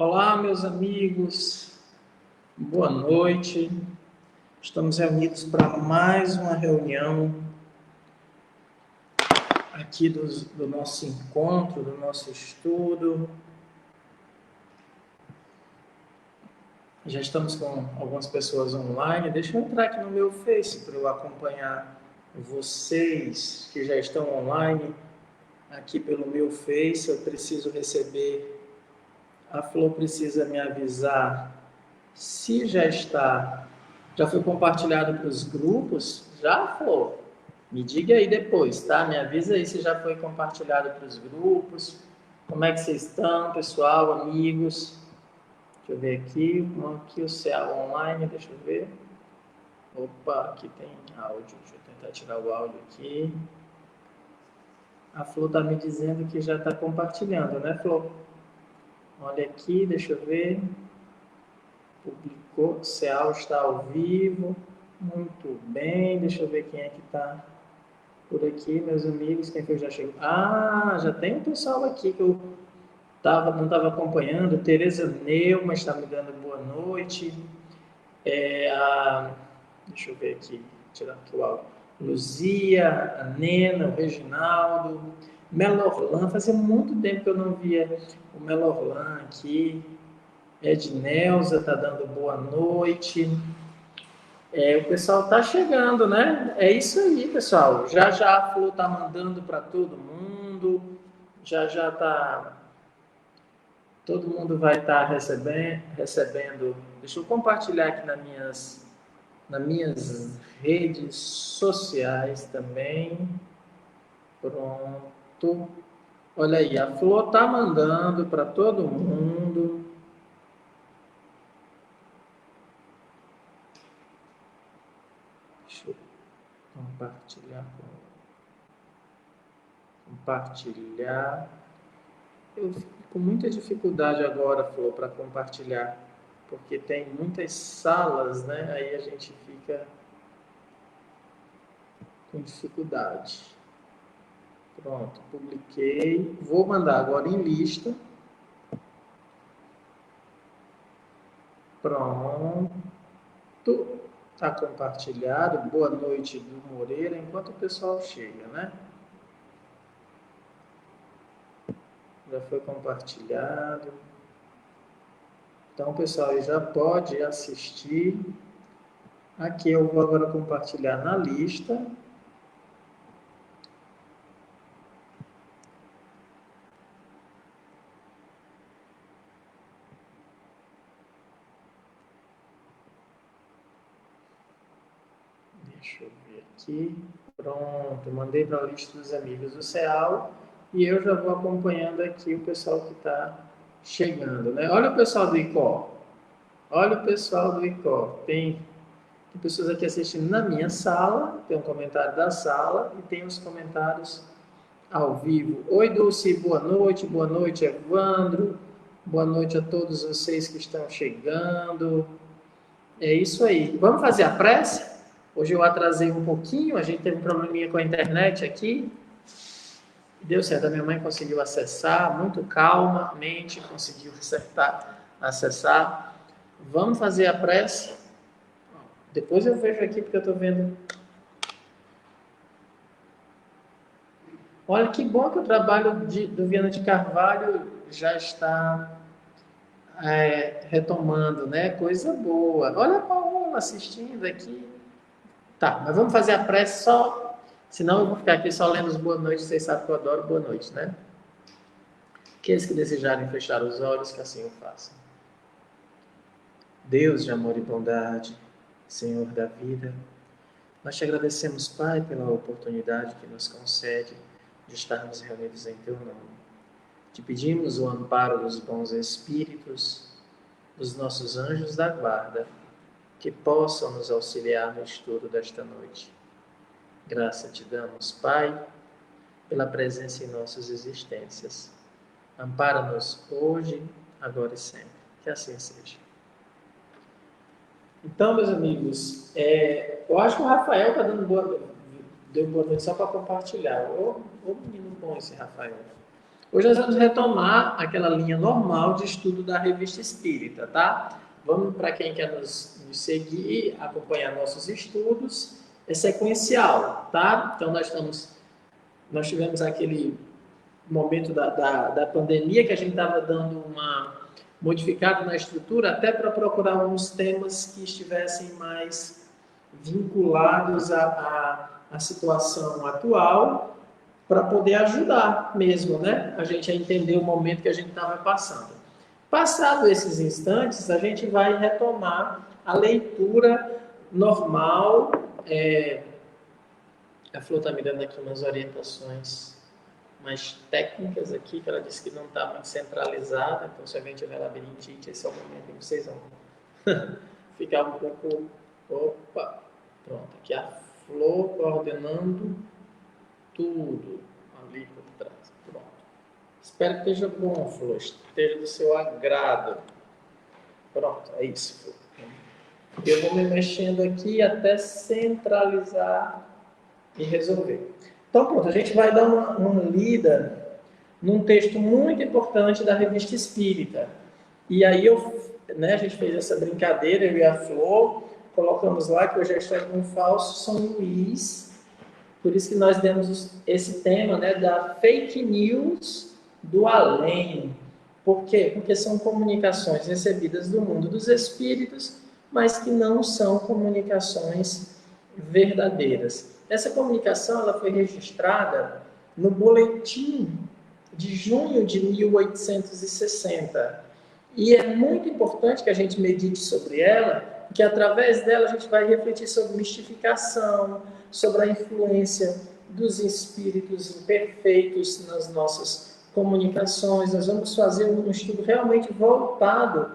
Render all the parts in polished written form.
Olá, meus amigos, boa noite. Estamos reunidos para mais uma reunião aqui do nosso encontro, do nosso estudo. Já estamos com algumas pessoas online. Deixa eu entrar aqui no meu Face para eu acompanhar vocês que já estão online aqui pelo meu Face. Eu preciso receber. A Flor precisa me avisar se já foi compartilhado para os grupos. Já, Flor? Me diga aí depois, tá? Me avisa aí se já foi compartilhado para os grupos. Como é que vocês estão, pessoal, amigos? Deixa eu ver aqui. Aqui o CA online, deixa eu ver. Opa, aqui tem áudio. Deixa eu tentar tirar o áudio aqui. A Flor está me dizendo que já está compartilhando, né, Flor? Olha aqui, deixa eu ver. Publicou, CA está ao vivo. Muito bem, deixa eu ver quem é que está por aqui, meus amigos. Quem foi que já chegou? Ah, já tem um pessoal aqui que eu não estava acompanhando. Tereza Neuma está me dando boa noite. Deixa eu ver aqui, tirar aqui o áudio. Luzia, a Nena, o Reginaldo, Melorlan. Fazia muito tempo que eu não via o Melorlan aqui. Ednelza está dando boa noite. O pessoal está chegando, né? É isso aí, pessoal. Já a Flor está mandando para todo mundo. Já está. Todo mundo vai estar recebendo. Deixa eu compartilhar aqui nas minhas redes sociais também. Pronto. Olha aí, a Flor está mandando para todo mundo. Deixa eu compartilhar. Eu fico com muita dificuldade agora, Flor, para compartilhar, porque tem muitas salas, né? Aí a gente fica com dificuldade. Pronto, publiquei. Vou mandar agora em lista. Pronto. Está compartilhado. Boa noite do Moreira, enquanto o pessoal chega, né? Já foi compartilhado. Então, o pessoal já pode assistir. Aqui eu vou agora compartilhar na lista. Deixa eu ver aqui. Pronto, mandei para a lista dos amigos do CEAL e eu já vou acompanhando aqui o pessoal que está chegando, né? Olha o pessoal do ICO. Olha o pessoal do ICO. Tem pessoas aqui assistindo na minha sala, tem um comentário da sala e tem os comentários ao vivo. Oi, Dulce, boa noite, Evandro, boa noite a todos vocês que estão chegando. É isso aí. Vamos fazer a prece? Hoje eu atrasei um pouquinho, a gente teve um probleminha com a internet aqui. Deu certo, a minha mãe conseguiu acessar, muito calmamente conseguiu acessar. Vamos fazer a prece? Depois eu vejo aqui, porque eu estou vendo. Olha que bom que o trabalho do Viana de Carvalho já está retomando, né? Coisa boa. Olha a Paola assistindo aqui. Tá, mas vamos fazer a prece só, senão eu vou ficar aqui só lendo os boa noites, vocês sabem que eu adoro boa noite, né? Aqueles que desejarem fechar os olhos, que assim o façam. Deus de amor e bondade, Senhor da vida, nós te agradecemos, Pai, pela oportunidade que nos concede de estarmos reunidos em Teu nome. Te pedimos o amparo dos bons espíritos, dos nossos anjos da guarda, que possam nos auxiliar no estudo desta noite. Graça te damos, Pai, pela presença em nossas existências. Ampara-nos hoje, agora e sempre. Que assim seja. Então, meus amigos, eu acho que o Rafael está deu boa noite só para compartilhar. Ô menino bom esse Rafael. Hoje nós vamos retomar aquela linha normal de estudo da Revista Espírita, tá? Vamos, para quem quer nos seguir, acompanhar nossos estudos, é sequencial, tá? Então nós tivemos aquele momento da pandemia que a gente estava dando uma modificada na estrutura até para procurar alguns temas que estivessem mais vinculados à situação atual, para poder ajudar mesmo, né? A gente a entender o momento que a gente estava passando. Passado esses instantes, a gente vai retomar a leitura normal. A Flor está me dando aqui umas orientações mais técnicas aqui, que ela disse que não está muito centralizada, então se alguém tiver labirintite, esse é o momento em que vocês vão ficar um pouco... Opa! Pronto, aqui a Flor coordenando tudo ali por trás. Pronto. Espero que esteja bom, Flor, esteja do seu agrado. Pronto, é isso, Flor. Eu vou me mexendo aqui até centralizar e resolver. Então, pronto, a gente vai dar uma lida num texto muito importante da Revista Espírita. E aí a gente fez essa brincadeira, eu e a Flor, colocamos lá que hoje é a história de um falso São Luís. Por isso que nós demos esse tema, né, da fake news do além. Por quê? Porque são comunicações recebidas do mundo dos espíritos, mas que não são comunicações verdadeiras. Essa comunicação ela foi registrada no boletim de junho de 1860. E é muito importante que a gente medite sobre ela, porque através dela a gente vai refletir sobre mistificação, sobre a influência dos espíritos imperfeitos nas nossas comunicações. Nós vamos fazer um estudo realmente voltado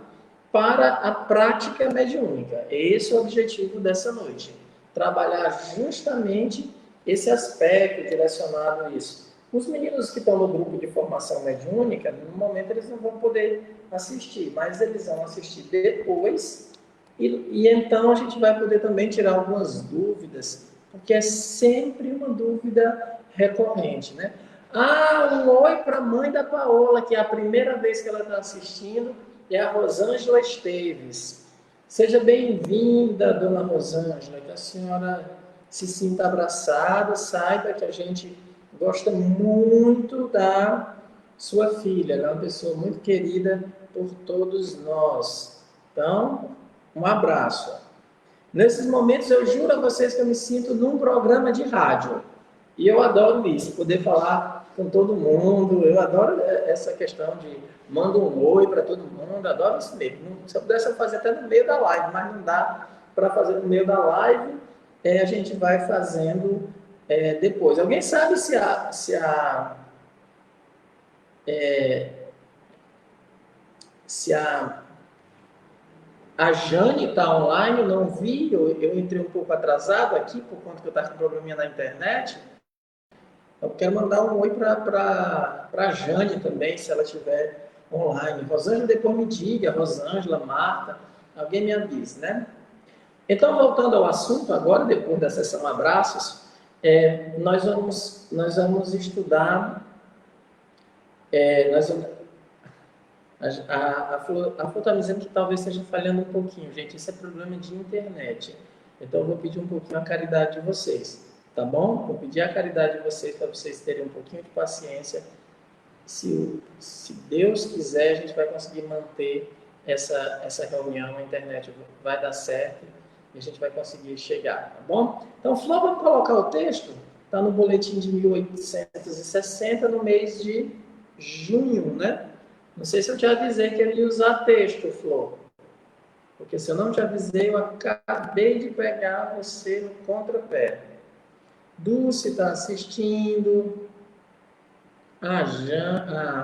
para a prática mediúnica. Esse é o objetivo dessa noite. Trabalhar justamente esse aspecto direcionado a isso. Os meninos que estão no grupo de formação mediúnica, no momento eles não vão poder assistir, mas eles vão assistir depois e então a gente vai poder também tirar algumas dúvidas, porque é sempre uma dúvida recorrente, né? Um oi para a mãe da Paola, que é a primeira vez que ela está assistindo, é a Rosângela Esteves. Seja bem-vinda, dona Rosângela, que a senhora se sinta abraçada, saiba que a gente gosta muito da sua filha, ela é uma pessoa muito querida por todos nós. Então, um abraço. Nesses momentos, eu juro a vocês que eu me sinto num programa de rádio. E eu adoro isso, poder falar com todo mundo. Eu adoro essa questão de manda um oi para todo mundo, adoro isso mesmo. Se eu pudesse, eu fazer até no meio da live, mas não dá para fazer no meio da live. A gente vai fazendo depois. Alguém sabe se a Jane está online? Eu não vi, eu entrei um pouco atrasado aqui, por conta que eu estava com um probleminha na internet. Eu quero mandar um oi para a Jane também, se ela estiver online. Rosângela, depois me diga, Rosângela, Marta, alguém me avise, né? Então, voltando ao assunto, agora, depois da sessão abraços, nós vamos estudar... A Flor está me dizendo que talvez esteja falhando um pouquinho, gente. Isso é problema de internet. Então, eu vou pedir um pouquinho a caridade de vocês, tá bom? Vou pedir a caridade de vocês para vocês terem um pouquinho de paciência. Se Deus quiser, a gente vai conseguir manter essa reunião. A internet vai dar certo e a gente vai conseguir chegar, tá bom? Então, Flor, vamos colocar o texto? Está no boletim de 1860, no mês de junho, né? Não sei se eu te avisei que eu ia usar texto, Flor. Porque se eu não te avisei, eu acabei de pegar você no contrapé. Dulce está assistindo. A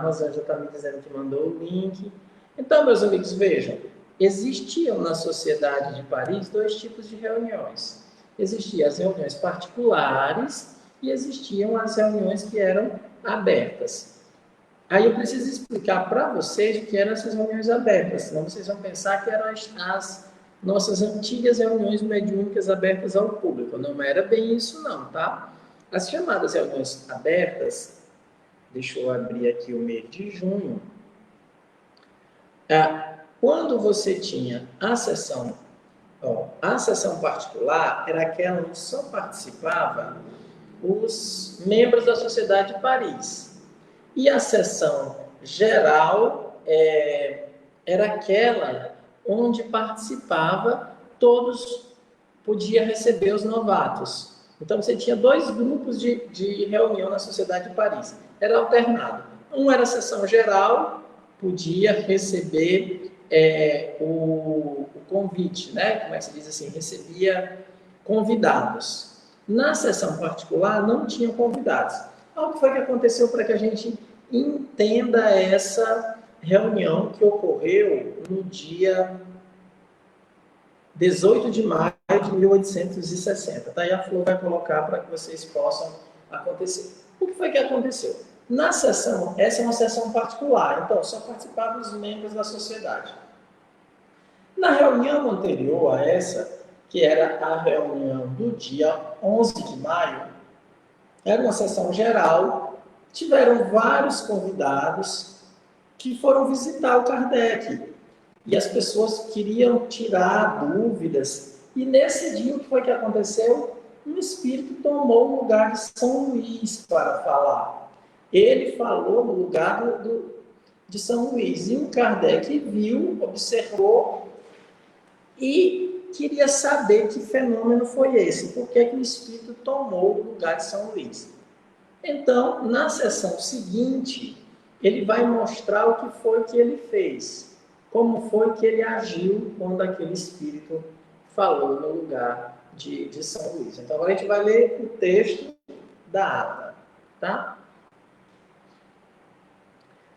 Rosângela está me dizendo que mandou o link. Então, meus amigos, vejam. Existiam na Sociedade de Paris 2 tipos de reuniões. Existiam as reuniões particulares e existiam as reuniões que eram abertas. Aí eu preciso explicar para vocês o que eram essas reuniões abertas, senão vocês vão pensar que eram as nossas antigas reuniões mediúnicas abertas ao público. Não era bem isso não, tá? As chamadas reuniões abertas, Deixa eu abrir aqui o mês de junho. Quando você tinha a sessão particular, era aquela onde só participavam os membros da Sociedade de Paris. E a sessão geral era aquela onde participava todos, podia receber os novatos. Então, você tinha dois grupos de reunião na Sociedade de Paris. Era alternado. Um era a sessão geral, podia receber o convite, né? Como é que se diz assim? Recebia convidados. Na sessão particular, não tinha convidados. O que foi que aconteceu para que a gente entenda essa reunião que ocorreu no dia 18 de maio de 1860. Tá? E a Flor vai colocar para que vocês possam acontecer. O que foi que aconteceu? Na sessão, essa é uma sessão particular, então só participavam os membros da sociedade. Na reunião anterior a essa, que era a reunião do dia 11 de maio, era uma sessão geral, tiveram vários convidados que foram visitar o Kardec. E as pessoas queriam tirar dúvidas. E nesse dia, o que foi que aconteceu? Um espírito tomou o lugar de São Luís para falar. Ele falou no lugar de São Luís. E o Kardec viu, observou e queria saber que fenômeno foi esse. Por que o espírito tomou o lugar de São Luís? Então, na sessão seguinte, ele vai mostrar o que foi que ele fez. Como foi que ele agiu quando aquele espírito falou no lugar de São Luís. Então, agora a gente vai ler o texto da ata, tá?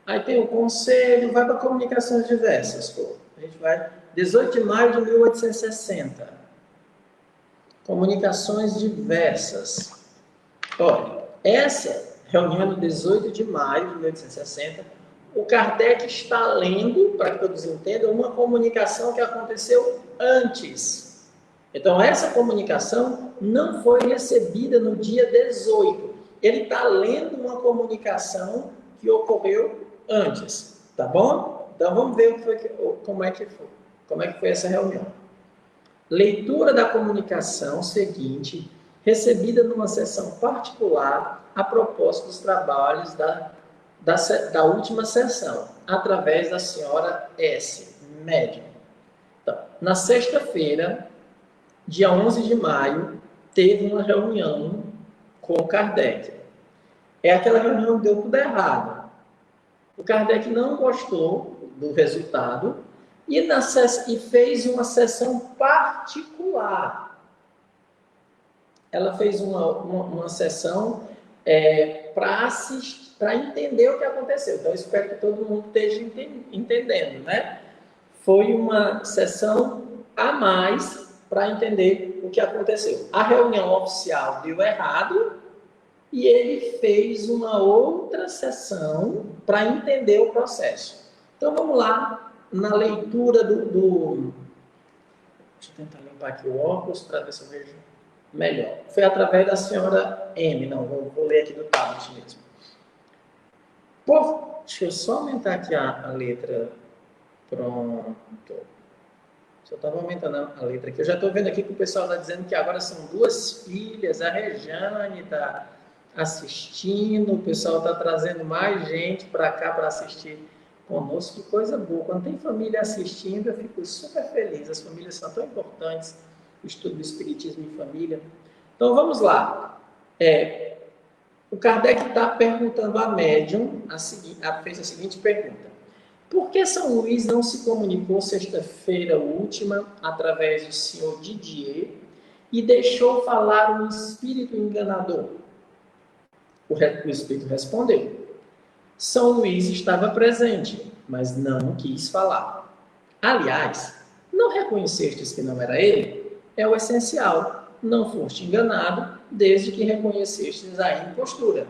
Aí tem o conselho, vai para comunicações diversas. Pô. A gente vai, 18 de maio de 1860. Comunicações diversas. Olha, essa reunião do 18 de maio de 1860, o Kardec está lendo, para que todos entendam, uma comunicação que aconteceu antes. Então, essa comunicação não foi recebida no dia 18. Ele está lendo uma comunicação que ocorreu antes, tá bom? Então, vamos ver como é que foi essa reunião. Leitura da comunicação seguinte, recebida numa sessão particular a propósito dos trabalhos da última sessão, através da senhora S., médium. Então, na sexta-feira, dia 11 de maio, teve uma reunião com o Kardec. É aquela reunião que deu tudo errado. O Kardec não gostou do resultado e fez uma sessão particular. Ela fez uma sessão para entender o que aconteceu. Então, eu espero que todo mundo esteja entendendo, né? Foi uma sessão a mais para entender o que aconteceu. A reunião oficial deu errado e ele fez uma outra sessão para entender o processo. Então, vamos lá na leitura do... Deixa eu tentar limpar aqui o óculos para ver se eu vejo melhor. Foi através da senhora M. Não, vou ler aqui do tablet mesmo. Deixa eu só aumentar aqui a letra. Pronto. Só estava aumentando a letra aqui. Eu já estou vendo aqui que o pessoal está dizendo que agora são duas filhas. A Rejane está assistindo. O pessoal está trazendo mais gente para cá para assistir conosco. Que coisa boa. Quando tem família assistindo, eu fico super feliz. As famílias são tão importantes. O estudo do Espiritismo em família. Então, vamos lá. O Kardec está perguntando à médium, fez a seguinte pergunta. Por que São Luís não se comunicou sexta-feira última, através do senhor Didier, e deixou falar um espírito enganador? O espírito respondeu. São Luís estava presente, mas não quis falar. Aliás, não reconhecestes que não era ele? É o essencial. Não foste enganado, desde que reconhecestes a impostura.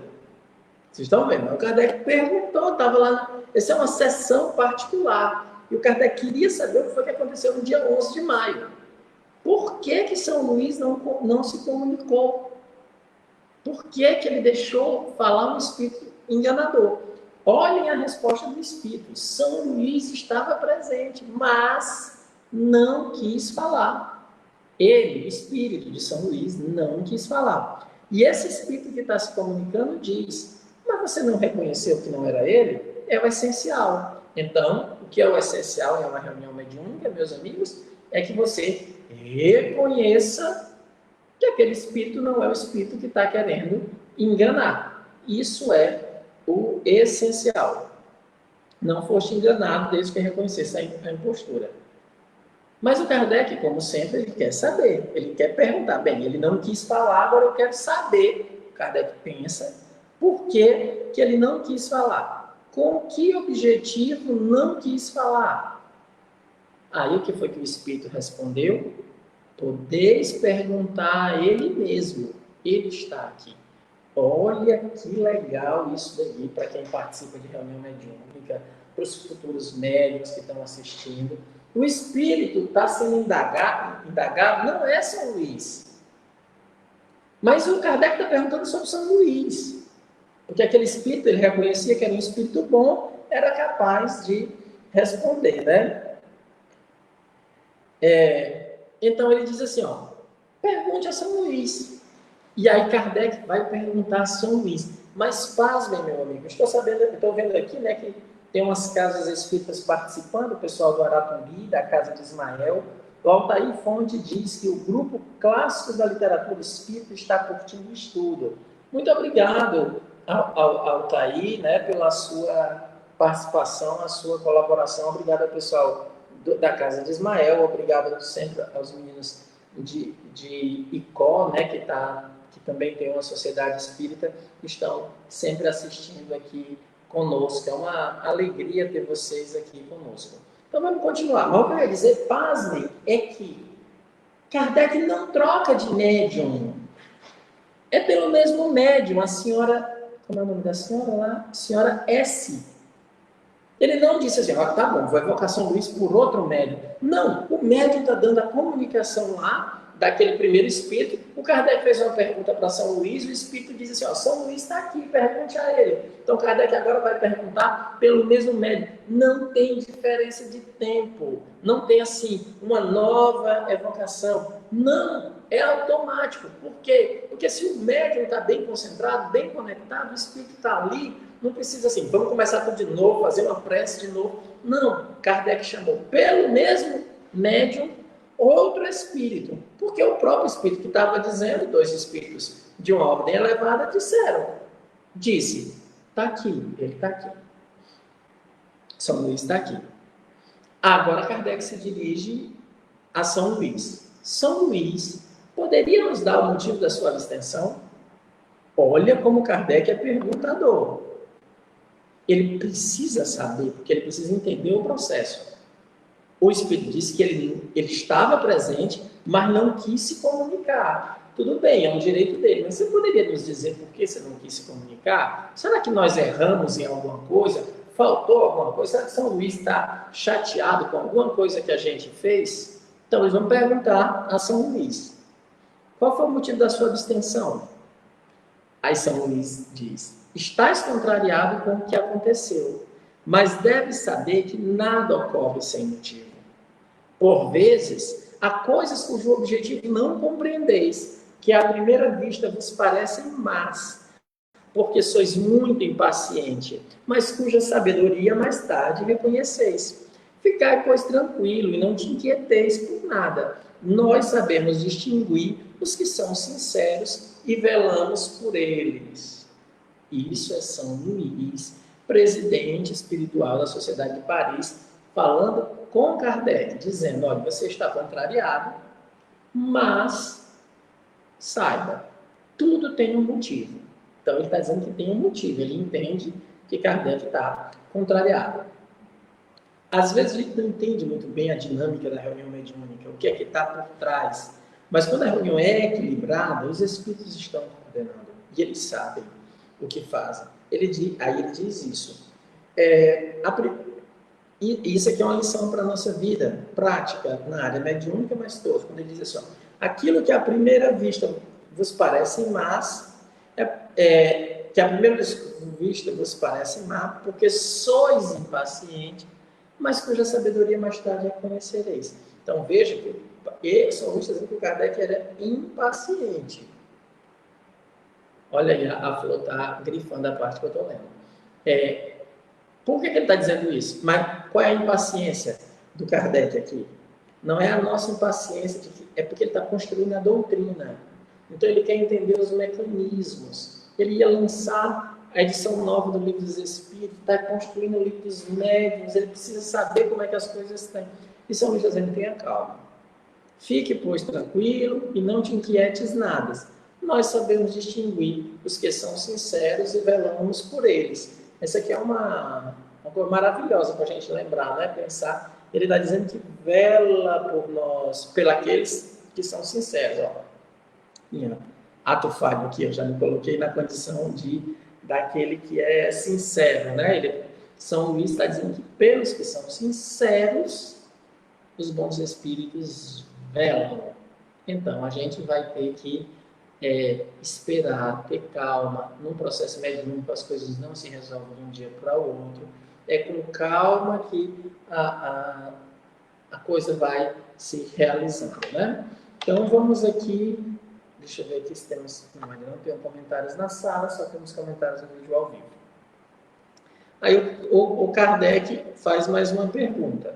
Vocês estão vendo? O Kardec perguntou, estava lá. Essa é uma sessão particular. E o Kardec queria saber o que foi que aconteceu no dia 11 de maio. Por que São Luís não se comunicou? Por que ele deixou falar um espírito enganador. Olhem a resposta do Espírito. São Luís estava presente, mas não quis falar. Ele, o Espírito de São Luís, não quis falar. E esse Espírito que está se comunicando diz, mas você não reconheceu que não era ele? É o essencial. Então, o que é o essencial em uma reunião mediúnica, meus amigos, é que você reconheça que aquele Espírito não é o Espírito que está querendo enganar. Isso é o essencial. Não foste enganado desde que reconhecesse a impostura. Mas o Kardec, como sempre, ele quer saber, ele quer perguntar. Bem, ele não quis falar, agora eu quero saber. O Kardec pensa, por que ele não quis falar? Com que objetivo não quis falar? Aí o que foi que o Espírito respondeu? Podeis perguntar a ele mesmo, ele está aqui. Olha que legal isso daí para quem participa de reunião mediúnica, para os futuros médicos que estão assistindo. O Espírito está sendo indagado, não é São Luís. Mas o Kardec está perguntando sobre São Luís. Porque aquele Espírito, ele reconhecia que era um Espírito bom, era capaz de responder, né? Então ele diz assim, ó, pergunte a São Luís. E aí Kardec vai perguntar a São Luís. Mas pasmem, meu amigo, estou vendo aqui, né, que tem umas casas espíritas participando, o pessoal do Aratumbi, da Casa de Ismael. O Altair Fonte diz que o grupo clássico da literatura espírita está curtindo o estudo. Muito obrigado ao Altair, né, pela sua participação, a sua colaboração. Obrigado ao pessoal da Casa de Ismael, obrigado sempre aos meninos de ICO, né, que também tem uma sociedade espírita, que estão sempre assistindo aqui conosco. É uma alegria ter vocês aqui conosco. Então vamos continuar. Mas o que eu ia dizer, pasmem, é que Kardec não troca de médium. É pelo mesmo médium, a senhora, como é o nome da senhora lá? Senhora S. Ele não disse assim, ó, tá bom, vou evocar São Luís por outro médium. Não, o médium está dando a comunicação lá, daquele primeiro espírito. O Kardec fez uma pergunta para São Luís, o espírito diz assim, ó, São Luís está aqui, pergunte a ele. Então Kardec agora vai perguntar pelo mesmo médium. Não tem diferença de tempo, não tem assim uma nova evocação. Não, é automático. Por quê? Porque se o médium está bem concentrado, bem conectado, o espírito está ali, não precisa assim, vamos começar tudo de novo, fazer uma prece de novo. Não, Kardec chamou pelo mesmo médium outro espírito, porque o próprio espírito que estava dizendo, dois espíritos de uma ordem elevada disse, está aqui, ele está aqui. São Luís está aqui. Agora Kardec se dirige a São Luís. São Luís, poderia nos dar o motivo da sua abstenção? Olha como Kardec é perguntador. Ele precisa saber, porque ele precisa entender o processo. O Espírito disse que ele estava presente, mas não quis se comunicar. Tudo bem, é um direito dele, mas você poderia nos dizer por que você não quis se comunicar? Será que nós erramos em alguma coisa? Faltou alguma coisa? Será que São Luís está chateado com alguma coisa que a gente fez? Então, eles vão perguntar a São Luís. Qual foi o motivo da sua abstenção? Aí São Luís diz, estás contrariado com o que aconteceu, mas deve saber que nada ocorre sem motivo. Por vezes, há coisas cujo objetivo não compreendeis, que à primeira vista vos parecem más, porque sois muito impaciente, mas cuja sabedoria mais tarde reconheceis. Ficai, pois, tranquilo e não te inquieteis por nada. Nós sabemos distinguir os que são sinceros e velamos por eles. Isso é São Luís, presidente espiritual da Sociedade de Paris, falando com Kardec, dizendo, olha, você está contrariado, mas saiba, tudo tem um motivo. Então, ele está dizendo que tem um motivo, ele entende que Kardec está contrariado. Às vezes, a gente não entende muito bem a dinâmica da reunião mediúnica, o que é que está por trás. Mas, quando a reunião é equilibrada, os espíritos estão coordenando, e eles sabem o que fazem. Aí ele diz isso. E isso aqui é uma lição para a nossa vida prática na área mediúnica, mas todos. Quando ele diz assim, ó, aquilo que à primeira vista vos parece más, que à primeira vista vos parece má, porque sois impacientes, mas cuja sabedoria mais tarde reconhecereis. Então veja que São Luís está dizendo que o Kardec era impaciente. Olha aí, a Flor está grifando a parte que eu estou lendo. Por que ele está dizendo isso? Mas qual é a impaciência do Kardec aqui? Não é a nossa impaciência, é porque ele está construindo a doutrina. Então ele quer entender os mecanismos. Ele ia lançar a edição nova do Livro dos Espíritos, está construindo o Livro dos Médiuns, ele precisa saber como é que as coisas estão. E São Luís está dizendo, tenha calma. Fique, pois, tranquilo e não te inquietes nada. Nós sabemos distinguir os que são sinceros e velamos por eles. Essa aqui é uma coisa maravilhosa para a gente lembrar, né? Pensar. Ele está dizendo que vela por nós, pelos que são sinceros. Ó. Ato falho aqui, eu já me coloquei na condição daquele que é sincero, né? São Luís está dizendo que pelos que são sinceros, os bons espíritos velam. Então, a gente vai ter que esperar, ter calma. Num processo mediúnico, as coisas não se resolvem de um dia para o outro. É com calma que a coisa vai se realizando, né? Então, vamos aqui. Deixa eu ver aqui se temos. Não, ainda não tenho comentários na sala, só temos comentários no vídeo ao vivo. Aí o Kardec faz mais uma pergunta.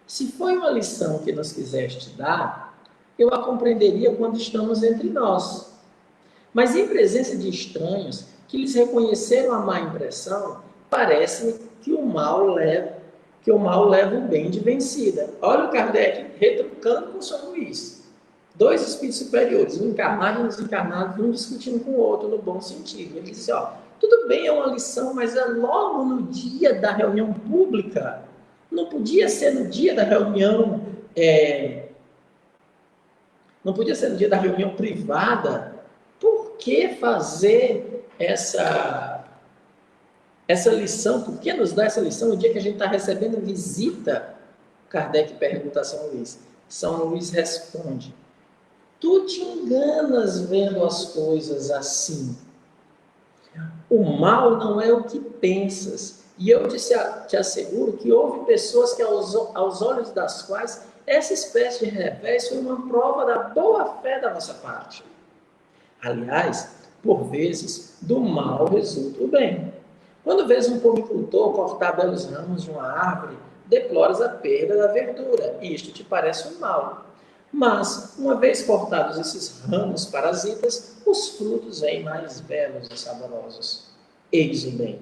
Se foi uma lição que nos quiseste dar, eu a compreenderia quando estamos entre nós. Mas em presença de estranhos que lhes reconheceram a má impressão, parece-me que o mal leva o bem de vencida. Olha o Kardec retrucando com São Luís. Dois espíritos superiores, um encarnado e um desencarnado, um discutindo com o outro no bom sentido. Ele disse, tudo bem, é uma lição, mas é logo no dia da reunião pública. Não podia ser no dia da reunião, não podia ser no dia da reunião privada. Por que fazer essa lição? Por que nos dar essa lição no dia que a gente está recebendo visita? Kardec pergunta a São Luís. São Luís responde, tu te enganas vendo as coisas assim. O mal não é o que pensas. E eu te asseguro que houve pessoas que, aos olhos das quais, essa espécie de revés foi uma prova da boa-fé da nossa parte. Aliás, por vezes, do mal resulta o bem. Quando vês um pomicultor cortar belos ramos de uma árvore, deploras a perda da verdura. Isto te parece um mal. Mas, uma vez cortados esses ramos parasitas, os frutos vêm mais belos e saborosos. Eis o bem.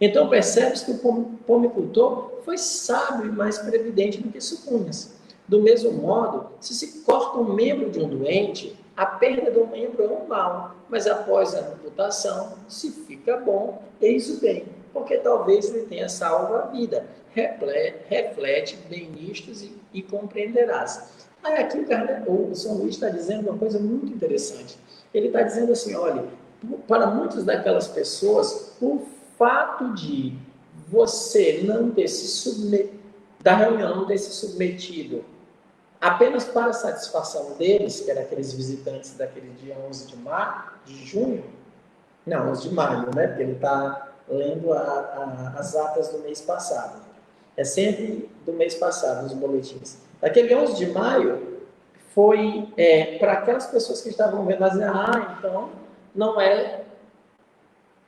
Então percebes que o pomicultor foi sábio e mais previdente do que supunhas. Do mesmo modo, se corta um membro de um doente, a perda do membro é um mal, mas após a amputação, se fica bom, eis o bem, porque talvez ele tenha salvo a vida. Reflete bem nisto e compreenderás. Aí aqui o São Luís está dizendo uma coisa muito interessante. Ele está dizendo assim, olha, para muitas daquelas pessoas, o fato de você não ter se submetido, da reunião não ter se submetido apenas para a satisfação deles, que eram aqueles visitantes daquele dia 11 de junho, não, 11 de maio, né? Porque ele está lendo as atas do mês passado. É sempre do mês passado, os boletins. Daquele 11 de maio, foi para aquelas pessoas que estavam vendo, então não é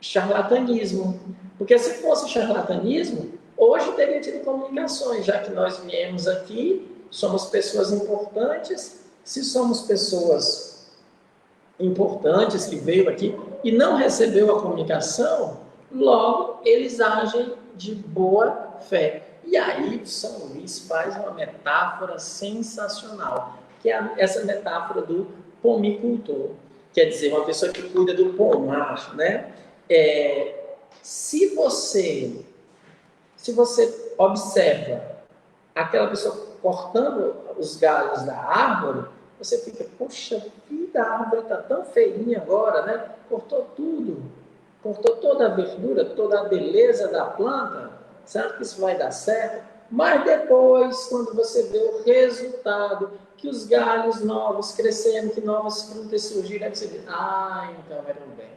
charlatanismo. Porque se fosse charlatanismo, hoje teria tido comunicações, já que nós viemos aqui, somos pessoas importantes. Se somos pessoas importantes que veio aqui e não recebeu a comunicação, logo eles agem de boa fé. E aí São Luís faz uma metáfora sensacional, que é essa metáfora do pomicultor. Quer dizer, uma pessoa que cuida do pomar, né? Se você observa aquela pessoa cortando os galhos da árvore, você fica, poxa vida, a árvore está tão feinha agora, né? Cortou tudo, cortou toda a verdura, toda a beleza da planta. Será que isso vai dar certo? Mas depois, quando você vê o resultado, que os galhos novos crescendo, que novas frutas surgiram, aí você diz, então era um bem.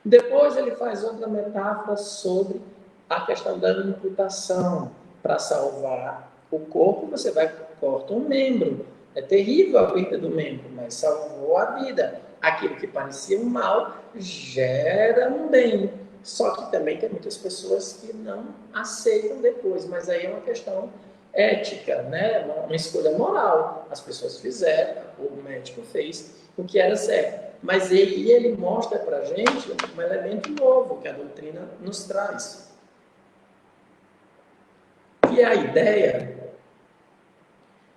Depois ele faz outra metáfora sobre a questão da imputação. Para salvar o corpo, você vai corta um membro. É terrível a perda do membro, mas salvou a vida. Aquilo que parecia um mal gera um bem. Só que também tem muitas pessoas que não aceitam depois, mas aí é uma questão ética, né? Uma escolha moral. As pessoas fizeram, o médico fez o que era certo. Mas ele mostra para a gente um elemento novo que a doutrina nos traz. Que é a ideia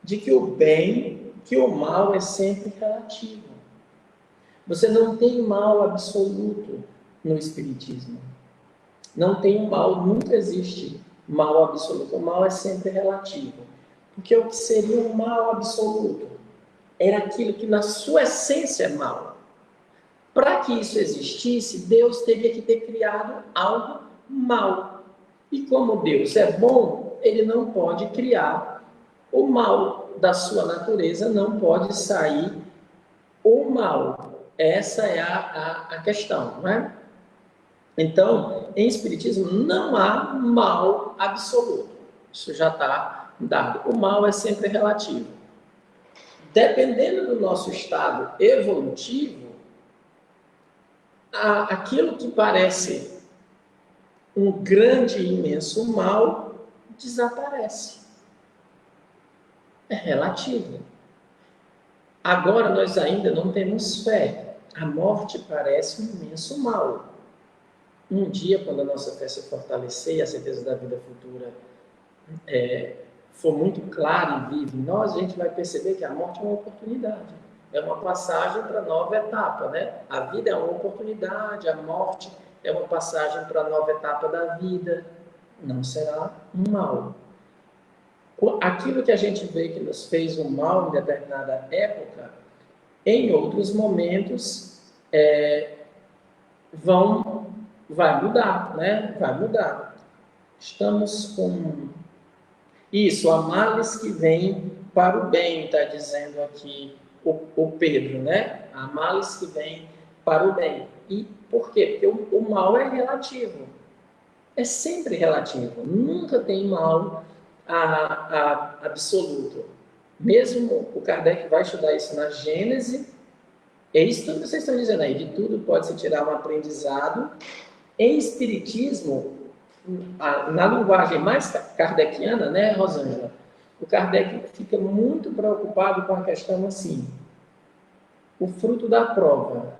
de que o bem, que o mal é sempre relativo. Você não tem mal absoluto no Espiritismo. Não tem um mal, nunca existe mal absoluto. O mal é sempre relativo. Porque o que seria um mal absoluto? Era aquilo que na sua essência é mal. Para que isso existisse, Deus teria que ter criado algo mal. E como Deus é bom, ele não pode criar o mal da sua natureza, não pode sair o mal. Essa é a questão, não é? Então, em Espiritismo não há mal absoluto. Isso já está dado. O mal é sempre relativo. Dependendo do nosso estado evolutivo, aquilo que parece um grande e imenso mal desaparece. É relativo. Agora nós ainda não temos fé. A morte parece um imenso mal. Um dia, quando a nossa fé se fortalecer e a certeza da vida futura for muito clara e viva em nós, a gente vai perceber que a morte é uma oportunidade. É uma passagem para a nova etapa, né? A vida é uma oportunidade, a morte é uma passagem para a nova etapa da vida. Não será um mal. Aquilo que a gente vê que nos fez um mal em determinada época, em outros momentos, vai mudar, né? Vai mudar. Estamos com isso, há males que vêm para o bem, está dizendo aqui o Pedro, né? Há males que vêm para o bem. E por quê? Porque o mal é relativo. É sempre relativo. Nunca tem mal absoluto. Mesmo o Kardec vai estudar isso na Gênese. É isso tudo que vocês estão dizendo aí. De tudo pode-se tirar um aprendizado. Em Espiritismo, na linguagem mais kardeciana, né, Rosângela? O Kardec fica muito preocupado com a questão assim, o fruto da prova.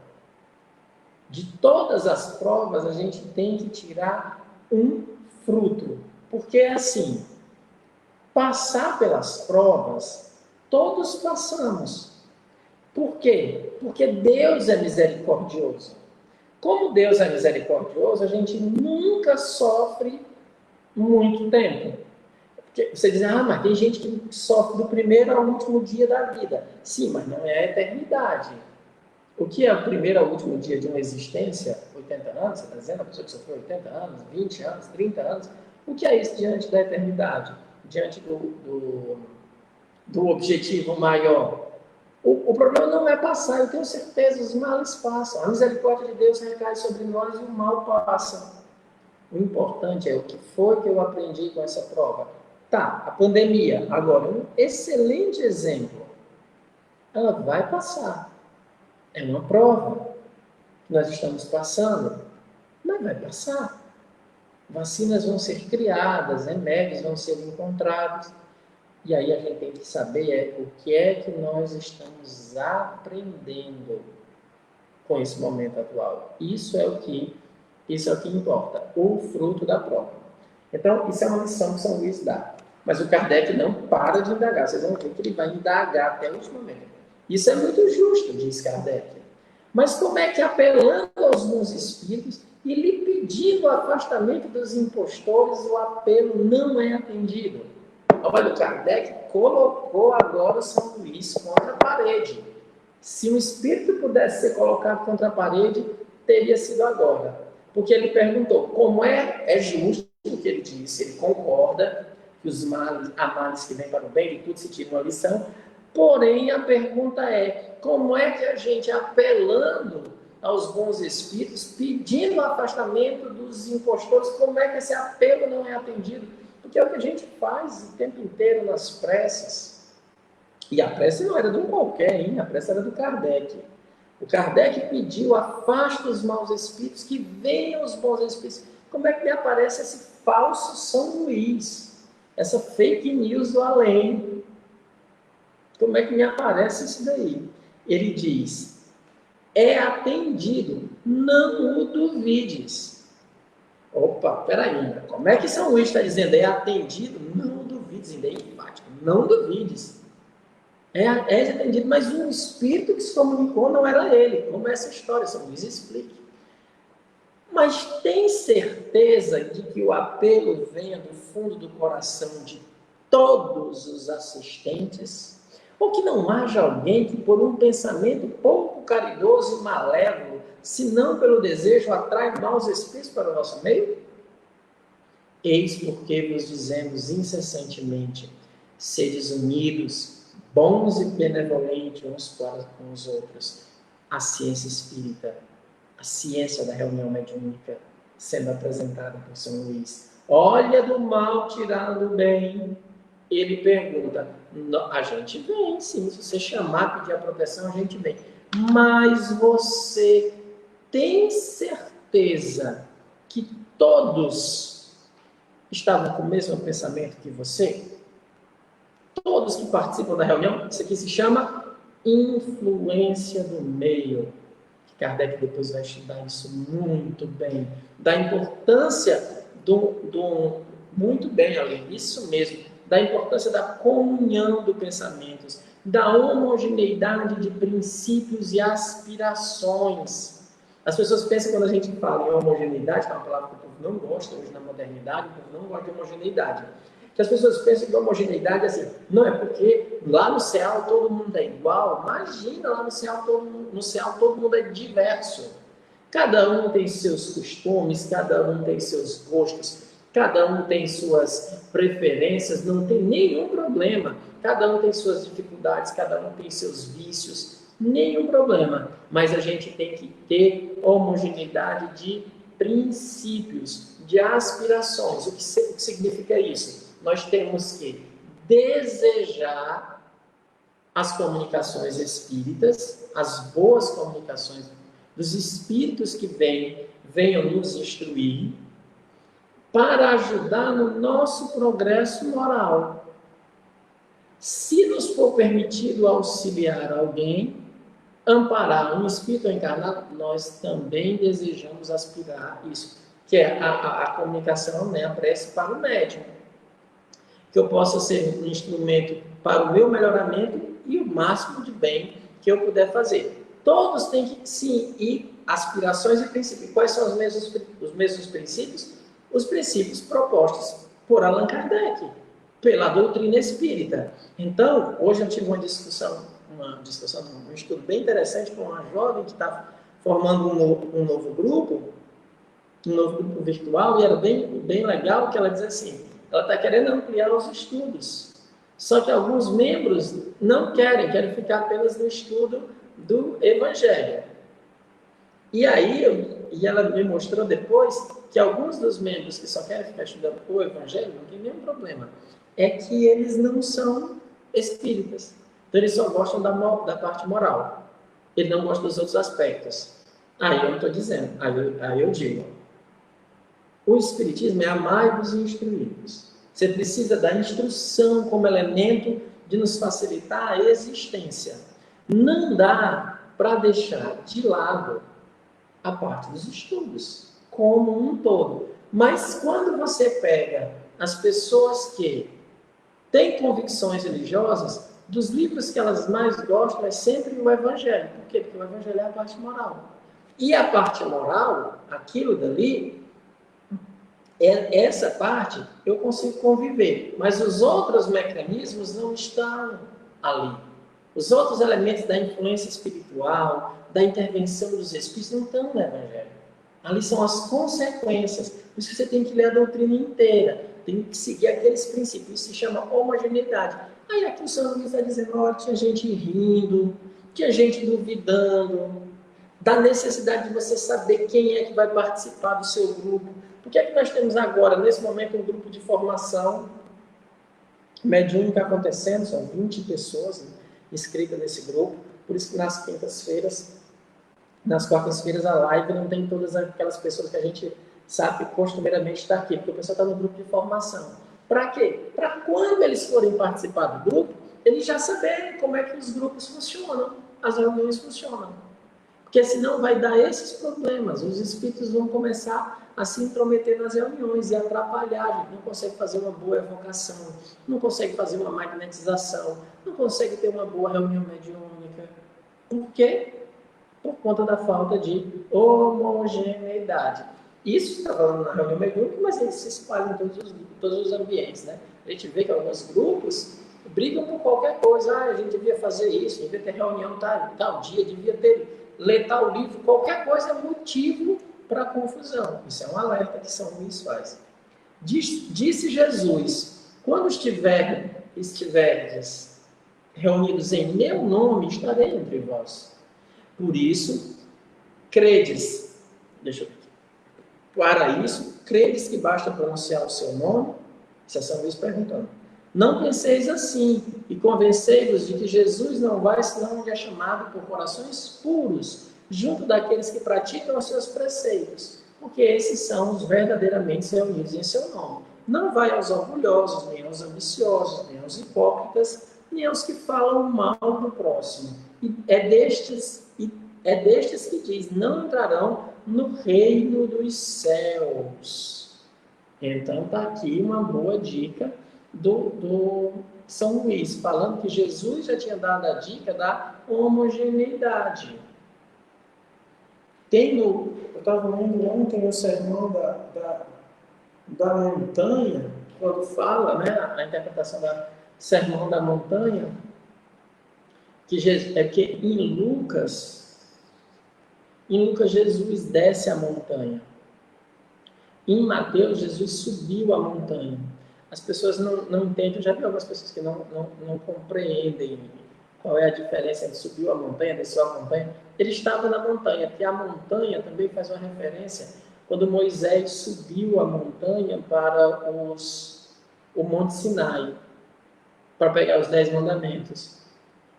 De todas as provas, a gente tem que tirar um fruto. Porque é assim, passar pelas provas, todos passamos. Por quê? Porque Deus é misericordioso. Como Deus é misericordioso, a gente nunca sofre muito tempo. Porque você diz, mas tem gente que sofre do primeiro ao último dia da vida. Sim, mas não é a eternidade. O que é o primeiro ao último dia de uma existência? 80 anos, você está dizendo? A pessoa que sofreu 80 anos, 20 anos, 30 anos. O que é isso diante da eternidade? Diante do objetivo maior? O problema não é passar, eu tenho certeza, os males passam. A misericórdia de Deus recai sobre nós e o mal passa. O importante é o que foi que eu aprendi com essa prova. Tá, a pandemia, agora, um excelente exemplo. Ela vai passar. É uma prova que nós estamos passando, mas vai passar. Vacinas vão ser criadas, remédios vão ser encontrados. E aí a gente tem que saber o que é que nós estamos aprendendo com esse momento atual. Isso é o que importa, o fruto da prova. Então, isso é uma lição que São Luís dá. Mas o Kardec não para de indagar. Vocês vão ver que ele vai indagar até o último momento. Isso é muito justo, diz Kardec. Mas como é que, apelando aos bons espíritos e lhe pedindo o afastamento dos impostores, o apelo não é atendido? O Kardec colocou agora São Luís contra a parede. Se um espírito pudesse ser colocado contra a parede, teria sido agora. Porque ele perguntou, como é justo o que ele disse, ele concorda que há males que vêm para o bem, de tudo se tira uma lição, porém a pergunta é, como é que a gente, apelando aos bons espíritos, pedindo o afastamento dos impostores. Como é que esse apelo não é atendido? Porque é o que a gente faz o tempo inteiro nas preces. E a prece não era de um qualquer, hein? A prece era do Kardec. O Kardec pediu: afasta os maus espíritos, que venham os bons espíritos. Como é que me aparece esse falso São Luís? Essa fake news do além? Como é que me aparece isso daí? Ele diz: é atendido, não o duvides. Opa, peraí, como é que São Luís está dizendo? É atendido, não o duvides, ainda é enfático, não duvides. É atendido, mas o espírito que se comunicou não era ele, como é essa história, São Luís explica. Mas tem certeza de que o apelo venha do fundo do coração de todos os assistentes? Ou que não haja alguém que, por um pensamento pouco caridoso e malévolo, se não pelo desejo, atrai maus espíritos para o nosso meio? Eis porque vos dizemos incessantemente: sedes unidos, bons e benevolentes uns para com os outros. A ciência espírita, a ciência da reunião mediúnica, sendo apresentada por São Luís. Olha do mal tirando do bem. Ele pergunta: a gente vem, sim, se você chamar, pedir a proteção, a gente vem. Mas você tem certeza que todos estavam com o mesmo pensamento que você? Todos que participam da reunião? Isso aqui se chama influência do meio. Kardec depois vai estudar isso muito bem, da importância muito bem, além disso mesmo, da importância da comunhão dos pensamentos, da homogeneidade de princípios e aspirações. As pessoas pensam, quando a gente fala em homogeneidade, que é uma palavra que o povo não gosta hoje na modernidade, o povo não gosta de homogeneidade. Que as pessoas pensam que a homogeneidade é assim, não é porque lá no céu todo mundo é igual. Imagina, lá no céu todo mundo é diverso. Cada um tem seus costumes, cada um tem seus gostos, cada um tem suas preferências, não tem nenhum problema. Cada um tem suas dificuldades, cada um tem seus vícios, nenhum problema. Mas a gente tem que ter homogeneidade de princípios, de aspirações. O que significa isso? Nós temos que desejar as comunicações espíritas, as boas comunicações dos espíritos que venham nos instruir, para ajudar no nosso progresso moral. Se nos for permitido auxiliar alguém, amparar um espírito encarnado, nós também desejamos aspirar isso, que é a comunicação, né, a prece para o médium. Que eu possa ser um instrumento para o meu melhoramento e o máximo de bem que eu puder fazer. Todos têm que, sim, ir aspirações e princípios. Quais são os mesmos princípios? Os princípios propostos por Allan Kardec, pela doutrina espírita. Então, hoje eu tive um estudo bem interessante com uma jovem que está formando um novo grupo virtual, e era bem legal, que ela diz assim: ela está querendo ampliar os estudos, só que alguns membros não querem ficar apenas no estudo do Evangelho. E ela me mostrou depois que alguns dos membros que só querem ficar estudando o Evangelho, não tem nenhum problema, é que eles não são espíritas. Então eles só gostam da parte moral. Ele não gosta dos outros aspectos. Aí eu não estou dizendo, aí eu digo: o Espiritismo é amai-vos e instruí-vos. Você precisa da instrução como elemento de nos facilitar a existência. Não dá para deixar de lado a parte dos estudos, como um todo. Mas quando você pega as pessoas que têm convicções religiosas, dos livros que elas mais gostam é sempre o Evangelho. Por quê? Porque o Evangelho é a parte moral. E a parte moral, aquilo dali, essa parte eu consigo conviver, mas os outros mecanismos não estão ali. Os outros elementos da influência espiritual, da intervenção dos espíritos, não estão no Evangelho. Ali são as consequências. Por isso que você tem que ler a doutrina inteira, tem que seguir aqueles princípios. Isso se chama homogeneidade. Aí aqui o São Luís está dizendo: olha, tinha gente rindo, tinha gente duvidando, da necessidade de você saber quem é que vai participar do seu grupo. Por que é que nós temos agora, nesse momento, um grupo de formação mediúnica acontecendo? São 20 pessoas, né, inscritas nesse grupo. Por isso que nas quartas-feiras, a live não tem todas aquelas pessoas que a gente sabe que costumeiramente está aqui, porque o pessoal está no grupo de formação. Para quê? Para quando eles forem participar do grupo, eles já saberem como é que os grupos funcionam, as reuniões funcionam. Porque senão vai dar esses problemas. Os espíritos vão começar a se intrometer nas reuniões e atrapalhar. A gente não consegue fazer uma boa evocação, não consegue fazer uma magnetização, não consegue ter uma boa reunião mediúnica. Por quê? Por conta da falta de homogeneidade. Isso está falando na reunião mediúnica, mas eles se espalham em todos os ambientes, né? A gente vê que alguns grupos brigam por qualquer coisa. A gente devia fazer isso, devia ter reunião tal dia, devia ler tal livro. Qualquer coisa é motivo para confusão. Isso é um alerta que São Luís faz. Disse Jesus: quando estiverdes reunidos em meu nome, estarei entre vós. Por isso, credes, para isso, credes que basta pronunciar o seu nome? Isso é São Luís perguntando. Não penseis assim, e convencei-vos de que Jesus não vai senão onde é chamado por corações puros, junto daqueles que praticam os seus preceitos, porque esses são os verdadeiramente reunidos em seu nome. Não vai aos orgulhosos, nem aos ambiciosos, nem aos hipócritas, nem aos que falam mal do próximo. E é destes que diz: não entrarão no reino dos céus. Então está aqui uma boa dica do São Luís, falando que Jesus já tinha dado a dica da homogeneidade. Eu estava lendo ontem o sermão da montanha, quando fala, né, a interpretação da sermão da montanha, que em Lucas Jesus desce a montanha. Em Mateus, Jesus subiu a montanha. As pessoas não entendem, eu já vi algumas pessoas que não compreendem qual é a diferença entre subiu a montanha, desceu a montanha. Ele estava na montanha, porque a montanha também faz uma referência quando Moisés subiu a montanha para o Monte Sinai, para pegar os 10 mandamentos.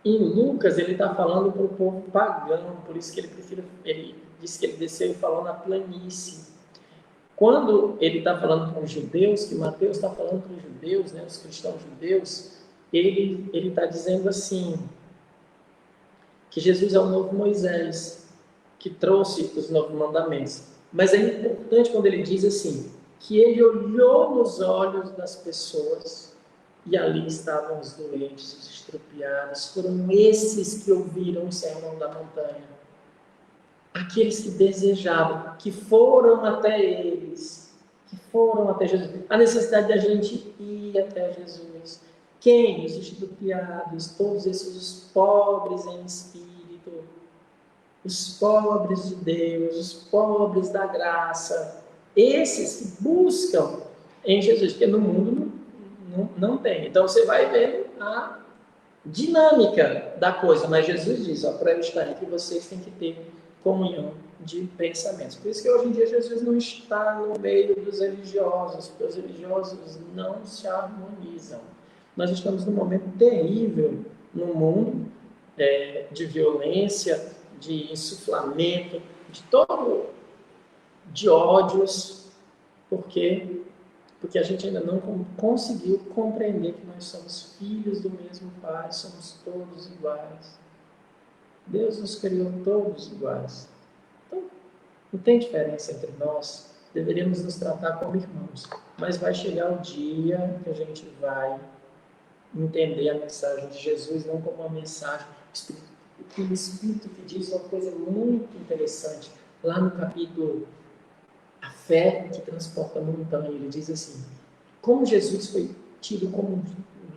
Em Lucas, ele está falando para o povo pagão, por isso que ele disse que ele desceu e falou na planície. Quando ele está falando com os judeus, que Mateus está falando com os judeus, né, os cristãos judeus, ele está dizendo assim, que Jesus é o novo Moisés, que trouxe os novos mandamentos. Mas é importante quando ele diz assim, que ele olhou nos olhos das pessoas e ali estavam os doentes, os estrupiados. Foram esses que ouviram o sermão da montanha. Aqueles que desejavam, que foram até eles, que foram até Jesus. A necessidade da gente ir até Jesus. Quem? Os estrupiados, todos esses os pobres em espírito, os pobres de Deus, os pobres da graça. Esses que buscam em Jesus, porque no mundo não tem. Então você vai ver a dinâmica da coisa, mas Jesus diz, para eu estar entre vocês tem que ter comunhão de pensamentos. Por isso que hoje em dia Jesus não está no meio dos religiosos, porque os religiosos não se harmonizam. Nós estamos num momento terrível no mundo, de violência, de insuflamento, de ódios, porque a gente ainda não conseguiu compreender que nós somos filhos do mesmo Pai, somos todos iguais. Deus nos criou todos iguais. Então, não tem diferença entre nós. Deveríamos nos tratar como irmãos. Mas vai chegar o dia que a gente vai entender a mensagem de Jesus não como uma mensagem. O Espírito que diz uma coisa muito interessante. Lá no capítulo A Fé que Transporta a Montanha, ele diz assim, como Jesus foi tido como um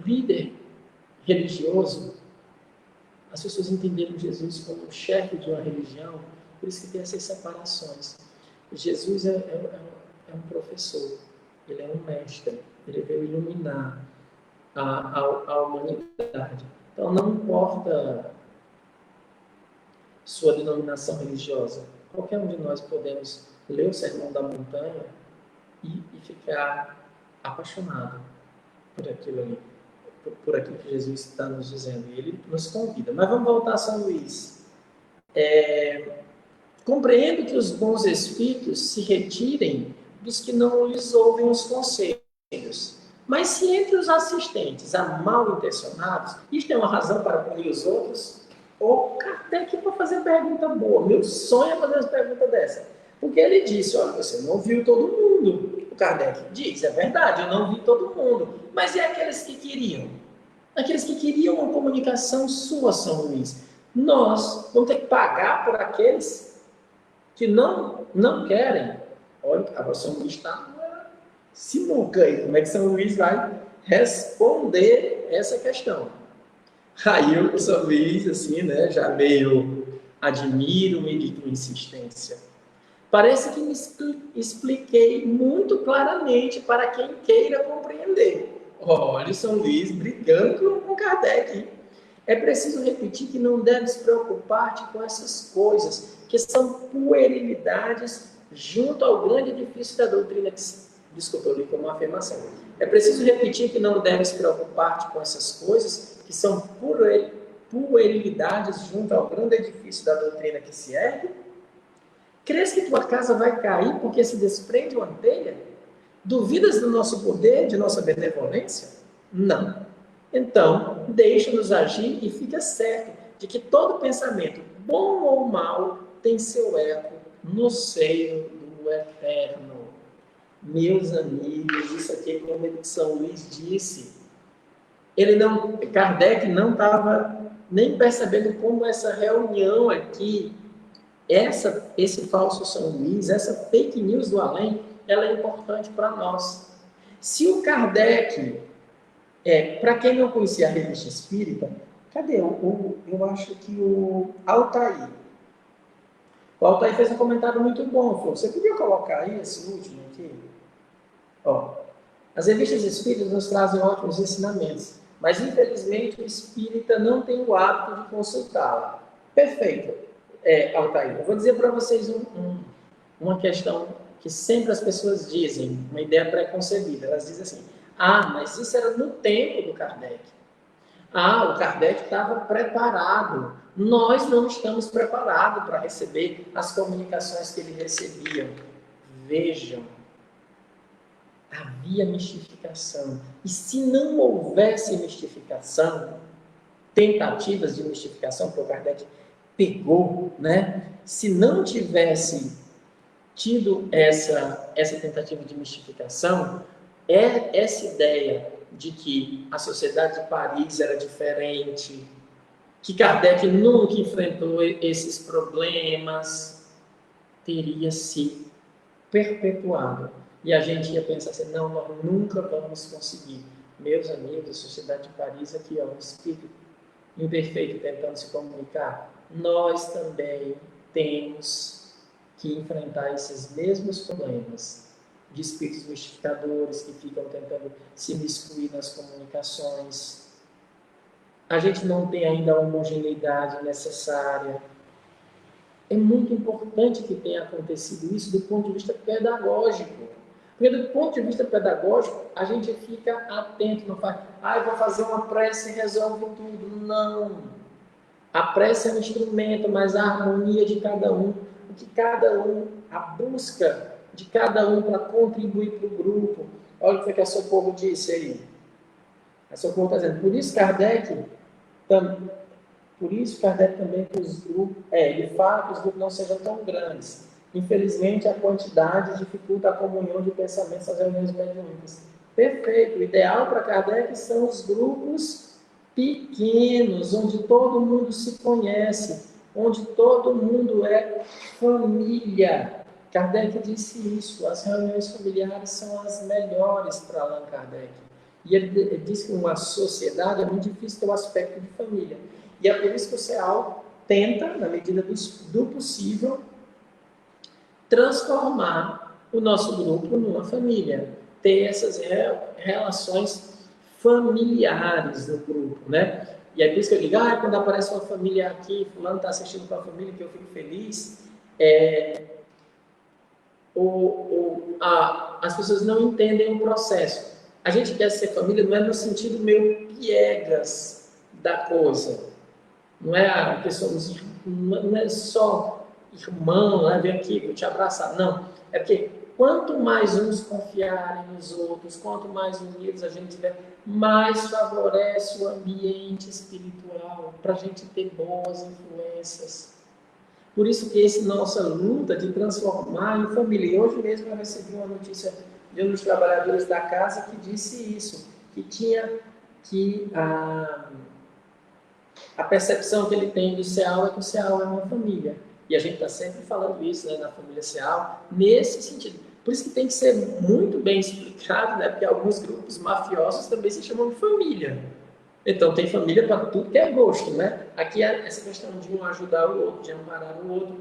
líder religioso, as pessoas entenderam Jesus como o chefe de uma religião, por isso que tem essas separações. Jesus é um professor, ele é um mestre, ele veio iluminar a humanidade. Então não importa sua denominação religiosa. Qualquer um de nós podemos ler o Sermão da Montanha e ficar apaixonado por aquilo ali, por aquilo que Jesus está nos dizendo. E ele nos convida. Mas vamos voltar a São Luís. Compreendo que os bons espíritos se retirem dos que não lhes ouvem os conselhos. Mas se entre os assistentes há mal intencionados, isto é uma razão para punir os outros? Ou Kardec para fazer pergunta boa. Meu sonho é fazer uma pergunta dessa. Porque ele disse, olha, você não viu todo mundo. O Kardec diz, é verdade, eu não vi todo mundo. Mas e aqueles que queriam? Aqueles que queriam uma comunicação sua, São Luís. Nós vamos ter que pagar por aqueles que não querem. Olha, agora São Luís está sinuca aí. Como é que São Luís vai responder essa questão? Aí o São Luís, assim, né, já meio admiro meio com insistência. Parece que me expliquei muito claramente para quem queira compreender. Olha o São Luís brigando com Kardec. É preciso repetir que não deve se preocupar com essas coisas, que são puerilidades junto ao grande edifício da doutrina que desculpa, eu li como uma afirmação. É preciso repetir que não deve se preocupar com essas coisas, que são puerilidades junto ao grande edifício da doutrina que se ergue. Crês que tua casa vai cair porque se desprende uma telha? Duvidas do nosso poder, de nossa benevolência? Não. Então, deixa-nos agir e fica certo de que todo pensamento, bom ou mau, tem seu eco no seio do Eterno. Meus amigos, isso aqui, como São Luís disse, Kardec não estava nem percebendo como essa reunião aqui, esse falso São Luís, essa fake news do além, ela é importante para nós. Se o Kardec, para quem não conhecia a revista espírita, cadê? Eu acho que o Altair. O Altair fez um comentário muito bom. Falou, você podia colocar aí esse último aqui? Ó, as revistas espíritas nos trazem ótimos ensinamentos, mas infelizmente o espírita não tem o hábito de consultá-la. Perfeito, Altair. Eu vou dizer para vocês uma questão que sempre as pessoas dizem, uma ideia pré-concebida. Elas dizem assim, mas isso era no tempo do Kardec. O Kardec estava preparado. Nós não estamos preparados para receber as comunicações que ele recebia. Vejam, havia mistificação. E se não houvesse mistificação, tentativas de mistificação, que o Kardec pegou, né? Se não tivesse tido essa tentativa de mistificação, essa ideia de que a sociedade de Paris era diferente, que Kardec nunca enfrentou esses problemas, teria se perpetuado. E a gente ia pensar assim, não, nós nunca vamos conseguir. Meus amigos, a sociedade de Paris aqui, um espírito imperfeito tentando se comunicar. Nós também temos que enfrentar esses mesmos problemas de espíritos mistificadores que ficam tentando se miscuir nas comunicações. A gente não tem ainda a homogeneidade necessária. É muito importante que tenha acontecido isso do ponto de vista pedagógico. Porque do ponto de vista pedagógico, a gente fica atento, não faz, eu vou fazer uma prece e resolve tudo. Não. A prece é um instrumento, mas a harmonia de cada um, o que cada um, a busca de cada um para contribuir para o grupo. Olha o que a Socorro disse aí. A Socorro está dizendo, por isso Kardec também que os grupos, ele fala que os grupos não sejam tão grandes. Infelizmente, a quantidade dificulta a comunhão de pensamentos nas reuniões mediúnicas. Perfeito. O ideal para Kardec são os grupos pequenos, onde todo mundo se conhece, onde todo mundo é família. Kardec disse isso. As reuniões familiares são as melhores para Allan Kardec. E ele disse que uma sociedade é muito difícil ter o aspecto de família. E é por isso que o CEAL tenta, na medida do possível, transformar o nosso grupo numa família, ter essas relações familiares no grupo, né? E aí por isso que eu digo, quando aparece uma família aqui, fulano está assistindo com a família, que eu fico feliz. As pessoas não entendem o processo. A gente quer ser família, não é no sentido meio piegas da coisa. Não é que somos, não é só irmão, vem aqui, vou te abraçar. Não, é porque quanto mais uns confiarem nos outros, quanto mais unidos a gente tiver, mais favorece o ambiente espiritual para a gente ter boas influências. Por isso que essa nossa luta de transformar em família. E hoje mesmo eu recebi uma notícia de um dos trabalhadores da casa que disse isso, que tinha que a percepção que ele tem do CEAL é que o CEAL é uma família. E a gente está sempre falando isso, né, na família CEAL, nesse sentido. Por isso que tem que ser muito bem explicado, né, porque alguns grupos mafiosos também se chamam de família. Então, tem família para tudo que é gosto, né? Aqui é essa questão de um ajudar o outro, de amparar o outro.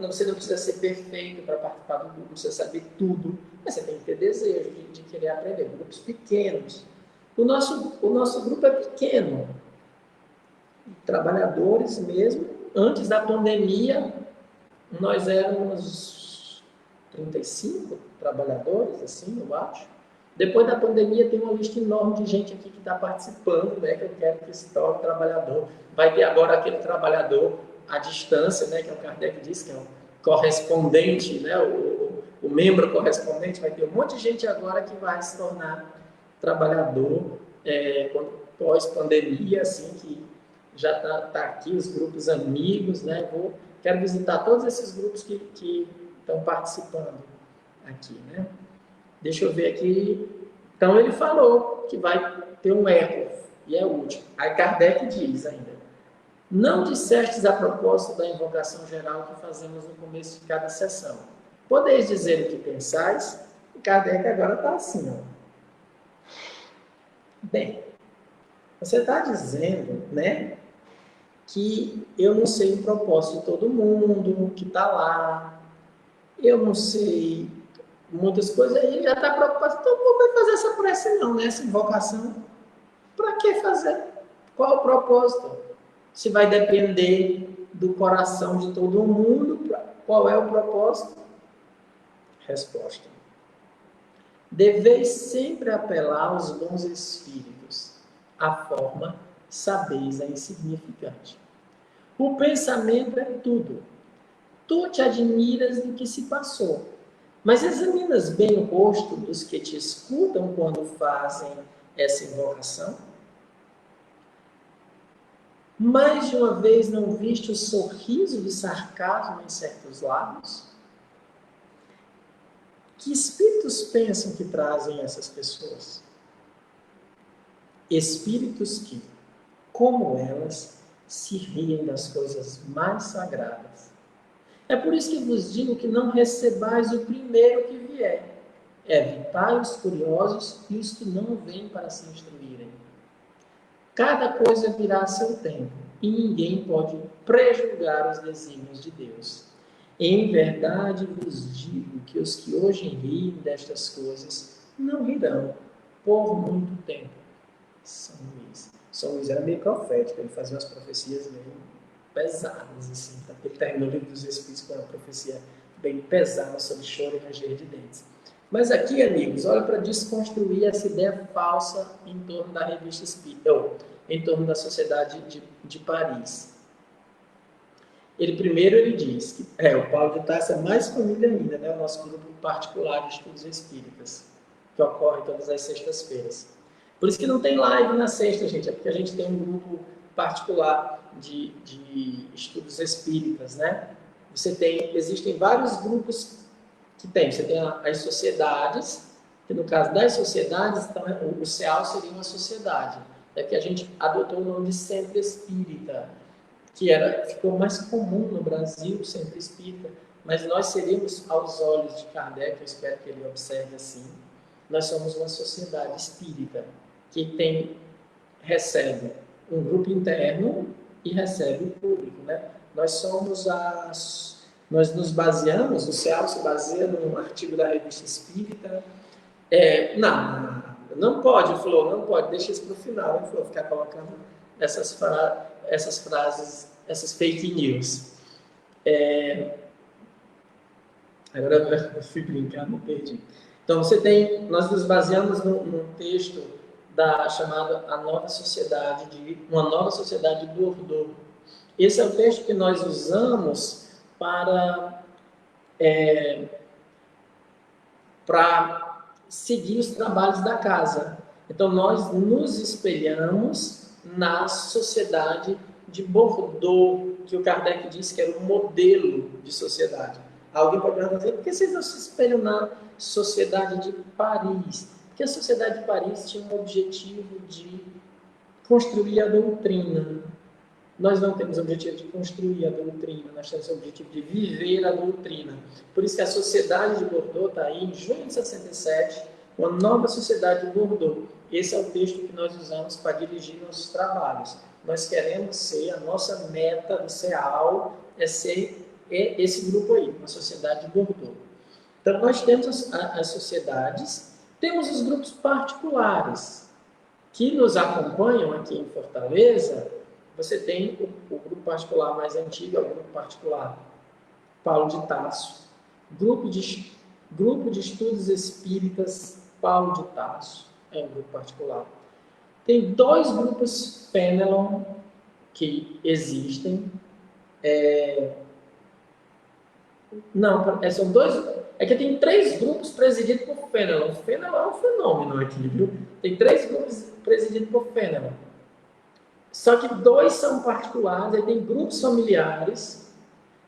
Você não precisa ser perfeito para participar do grupo, não precisa saber tudo, mas você tem que ter desejo de querer aprender. Grupos pequenos. O nosso grupo é pequeno. Trabalhadores mesmo. Antes da pandemia, nós éramos 35 trabalhadores, assim, eu acho. Depois da pandemia, tem uma lista enorme de gente aqui que está participando, né, que eu quero que se torne trabalhador. Vai ter agora aquele trabalhador à distância, né, que o Kardec disse, que é o correspondente, né, o membro correspondente. Vai ter um monte de gente agora que vai se tornar trabalhador pós-pandemia, assim, que já está aqui, os grupos amigos, né, quero visitar todos esses grupos que estão participando aqui, né. Deixa eu ver aqui. Então, ele falou que vai ter um eco, e é o último. Aí Kardec diz ainda, não dissestes a propósito da invocação geral que fazemos no começo de cada sessão. Podeis dizer o que pensais? E Kardec agora está assim, ó. Bem, você está dizendo, né, que eu não sei o propósito de todo mundo que está lá, eu não sei muitas coisas, aí ele já está preocupado, então não vai fazer essa prece não, né? Essa invocação. Para que fazer? Qual o propósito? Se vai depender do coração de todo mundo, qual é o propósito? Resposta. Deveis sempre apelar aos bons espíritos. A forma, sabeis, é insignificante. O pensamento é tudo. Tu te admiras do que se passou, mas examinas bem o rosto dos que te escutam quando fazem essa invocação? Mais de uma vez não viste o sorriso de sarcasmo em certos lábios? Que espíritos pensam que trazem essas pessoas? Espíritos que, como elas, se riem das coisas mais sagradas. É por isso que vos digo que não recebais o primeiro que vier. Evitai os curiosos e os que não vêm para se instruírem. Cada coisa virá a seu tempo, e ninguém pode prejulgar os desígnios de Deus. Em verdade vos digo que os que hoje riem destas coisas não rirão por muito tempo. São Luís. São Luís era meio profético, ele fazia umas profecias meio pesadas, assim. Ele terminou o livro dos Espíritos com uma profecia bem pesada sobre choro e ranger de dentes. Mas aqui, amigos, olha para desconstruir essa ideia falsa em torno da revista Espírita, ou em torno da Sociedade de Paris. Ele diz que o Paulo de Tarso é mais família ainda, né? O nosso grupo particular de estudos espíritas, que ocorre todas as sextas-feiras. Por isso que não tem live na sexta, gente, é porque a gente tem um grupo particular de estudos espíritas, né? Existem vários grupos que tem. Você tem as sociedades, que no caso das sociedades, então, o CEAL seria uma sociedade. É que a gente adotou o nome de Centro Espírita, que ficou mais comum no Brasil, o Centro Espírita, mas nós seríamos, aos olhos de Kardec, eu espero que ele observe assim, nós somos uma sociedade espírita, que recebe um grupo interno e recebe o público, né? Nós nos baseamos, o CEAL se baseia num artigo da Revista Espírita. Não pode, Flor, não pode, deixa isso para o final, hein, Flor, ficar colocando essas frases, essas fake news. Agora eu fui brincar, não perdi. Então, nós nos baseamos num texto chamado Uma Nova Sociedade de Bordeaux. Esse é o texto que nós usamos para seguir os trabalhos da casa. Então, nós nos espelhamos na sociedade de Bordeaux, que o Kardec disse que era um modelo de sociedade. Alguém pode perguntar, por que vocês não se espelham na sociedade de Paris? Porque a sociedade de Paris tinha um objetivo de construir a doutrina. Nós não temos o objetivo de construir a doutrina, nós temos o objetivo de viver a doutrina. Por isso que a sociedade de Bordeaux está aí, em junho de 67, uma nova sociedade de Bordeaux. Esse é o texto que nós usamos para dirigir nossos trabalhos. Nós queremos ser, a nossa meta inicial é ser esse grupo aí, uma sociedade de Bordeaux. Então, nós temos as sociedades, temos os grupos particulares que nos acompanham aqui em Fortaleza. Você tem o grupo particular mais antigo, é o grupo particular Paulo de Tarso, grupo de estudos espíritas Paulo de Tarso, é um grupo particular. Tem 2 grupos Fenelon que existem. São 2. É que tem 3 grupos presididos por Fenelon. O Fenelon é um fenômeno aqui, viu? Tem 3 grupos presididos por Fenelon. Só que 2 são particulares, aí tem grupos familiares,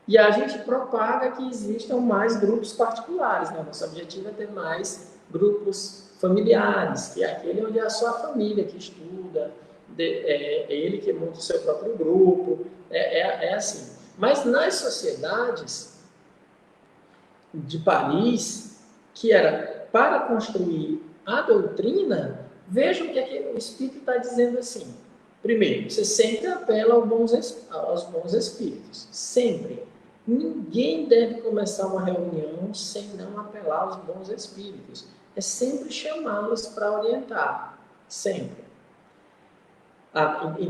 e a gente propaga que existam mais grupos particulares, né? Nosso objetivo é ter mais grupos familiares, que é aquele onde é a sua família que estuda, ele que monta o seu próprio grupo, é assim. Mas nas sociedades de Paris, que era para construir a doutrina, vejam o que o Espírito está dizendo assim. Primeiro, você sempre apela aos bons espíritos. Sempre. Ninguém deve começar uma reunião sem não apelar aos bons espíritos. É sempre chamá-los para orientar. Sempre.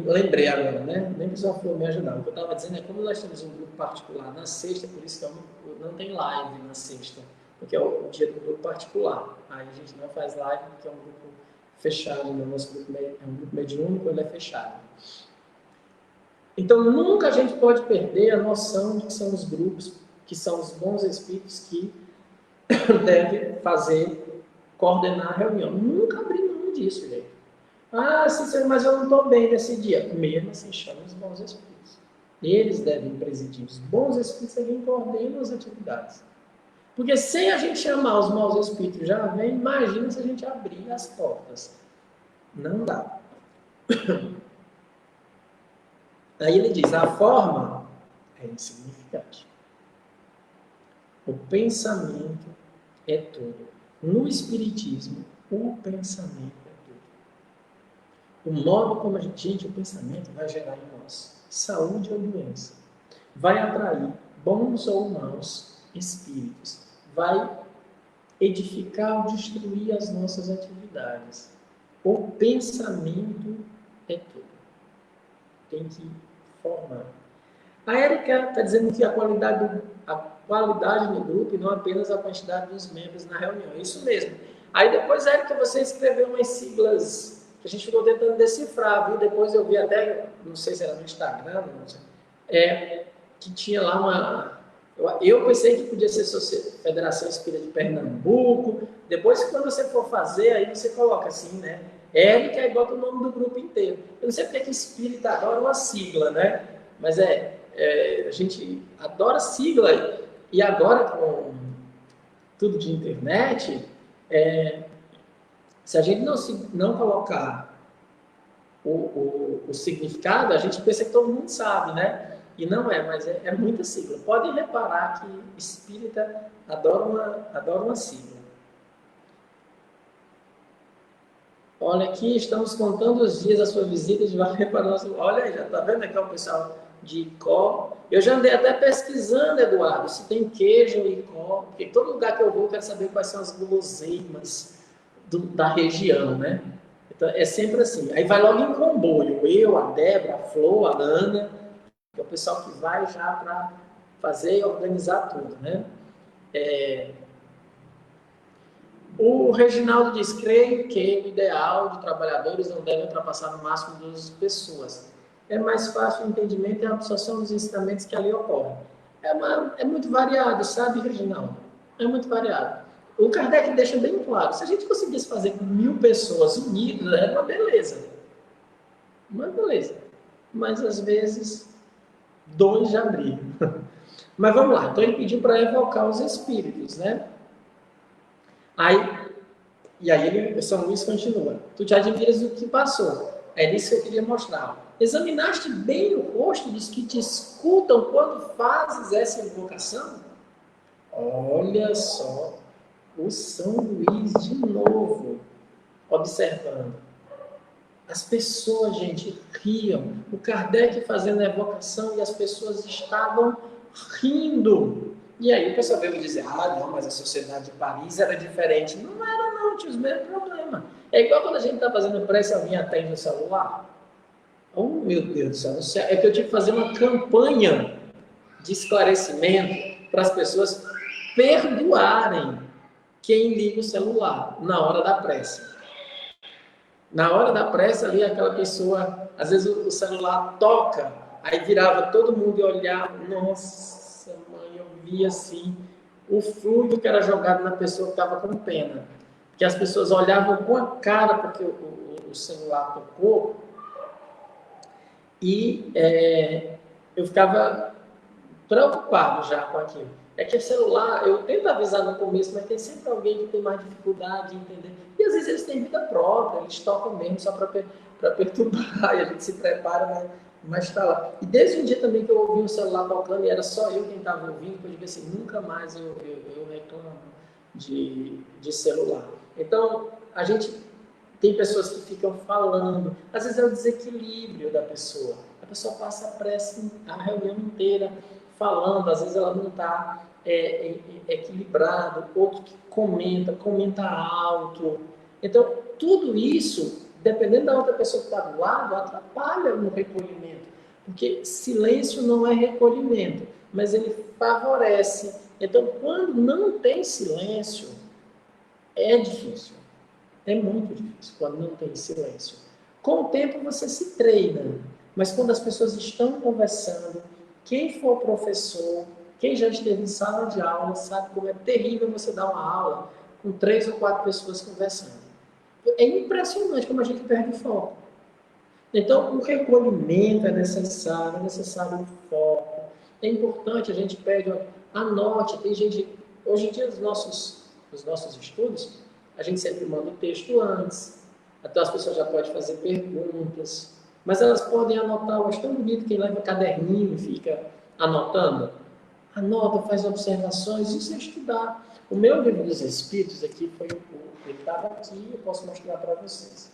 Lembrei agora, né? Nem que o senhor for me ajudar. O que eu estava dizendo é como nós temos um grupo particular na sexta, por isso que não tem live na sexta, porque é o dia do grupo particular. Aí a gente não faz live porque é um grupo fechado, né? Nosso grupo é um grupo mediúnico, ele é fechado. Então, nunca a gente pode perder a noção de que são os grupos, que são os bons espíritos que devem coordenar a reunião. Nunca abrir mão disso, gente. Mas eu não estou bem nesse dia. Mesmo assim, chama os bons espíritos. Eles devem presidir. Os bons espíritos é quem coordena as atividades. Porque sem a gente chamar os maus espíritos já vem, imagina se a gente abrir as portas. Não dá. Aí ele diz, a forma é insignificante. O pensamento é tudo. No Espiritismo, o pensamento é tudo. O modo como o pensamento vai gerar em nós saúde ou doença. Vai atrair bons ou maus espíritos. Vai edificar ou destruir as nossas atividades. O pensamento é tudo. Tem que formar. A Érica está dizendo que a qualidade do grupo e não apenas a quantidade dos membros na reunião. É isso mesmo. Aí depois, Érica, você escreveu umas siglas que a gente ficou tentando decifrar, viu? Depois eu vi até, não sei se era no Instagram, não sei, que tinha lá uma... Eu pensei que podia ser Federação Espírita de Pernambuco. Depois, quando você for fazer, aí você coloca assim, né? Érica e bota o nome do grupo inteiro. Eu não sei porque que espírita adora uma sigla, né? Mas a gente adora sigla. E agora, com tudo de internet, se a gente não colocar o significado, a gente pensa que todo mundo sabe, né? E não mas é muita sigla. Podem reparar que espírita adora uma sigla. Olha aqui, estamos contando os dias da sua visita de Valer para nós. Olha aí, já está vendo aqui o pessoal de Icó. Eu já andei até pesquisando, Eduardo, se tem queijo em Icó, porque todo lugar que eu vou eu quero saber quais são as guloseimas da região, né? Então, é sempre assim. Aí vai logo em comboio. Eu, a Débora, a Flor, a Ana, que é o pessoal que vai já para fazer e organizar tudo, né? O Reginaldo diz, creio que o ideal de trabalhadores não deve ultrapassar no máximo 12 pessoas. É mais fácil o entendimento e a absorção dos ensinamentos que ali ocorrem. É muito variado, sabe, Reginaldo? É muito variado. O Kardec deixa bem claro, se a gente conseguisse fazer com 1000 pessoas unidas, é uma beleza. Uma beleza. Mas, às vezes, 2 já brigam. Mas vamos lá. Então, ele pediu para evocar os espíritos, né? E aí, São Luís continua. Tu te admiras do que passou. É disso que eu queria mostrar. Examinaste bem o rosto dos que te escutam quando fazes essa invocação? Olha só, o São Luís de novo, observando. As pessoas, gente, riam. O Kardec fazendo a evocação e as pessoas estavam rindo. E aí o pessoal veio dizer, não, mas a sociedade de Paris era diferente. Não era não, tinha os mesmos problemas. É igual quando a gente está fazendo prece, alguém atende no celular. Oh, meu Deus do céu. É que eu tive que fazer uma campanha de esclarecimento para as pessoas perdoarem quem liga o celular na hora da prece. Na hora da prece ali, aquela pessoa, às vezes o celular toca, aí virava todo mundo e olhava, nossa mãe, eu via assim, o fluido que era jogado na pessoa que estava com pena. Que as pessoas olhavam com a cara porque o celular tocou, e eu ficava preocupado já com aquilo. É que o celular, eu tento avisar no começo, mas tem sempre alguém que tem mais dificuldade de entender. E às vezes eles têm vida própria, eles tocam mesmo só para perturbar, e a gente se prepara, mas está lá. E desde um dia também que eu ouvi o celular tocando, e era só eu quem estava ouvindo, eu digo assim, nunca mais eu reclamo de celular. Então, a gente tem pessoas que ficam falando, às vezes é o desequilíbrio da pessoa. A pessoa passa a prece a reunião inteira falando, às vezes ela não está equilibrada, outro que comenta alto. Então, tudo isso, dependendo da outra pessoa que está do lado, atrapalha no recolhimento. Porque silêncio não é recolhimento, mas ele favorece. Então, quando não tem silêncio, é difícil. É muito difícil quando não tem silêncio. Com o tempo você se treina, mas quando as pessoas estão conversando, quem for professor, quem já esteve em sala de aula, sabe como é terrível você dar uma aula com 3 ou 4 pessoas conversando. É impressionante como a gente perde o foco. Então, o recolhimento é necessário o foco. É importante, a gente pede, anote, tem gente, hoje em dia, nos nossos estudos, a gente sempre manda o texto antes, então as pessoas já podem fazer perguntas, mas elas podem anotar, eu acho tão bonito quem leva caderninho e fica anotando. Anota, faz observações, isso é estudar. O meu livro dos Espíritos aqui foi ele estava aqui, eu posso mostrar para vocês.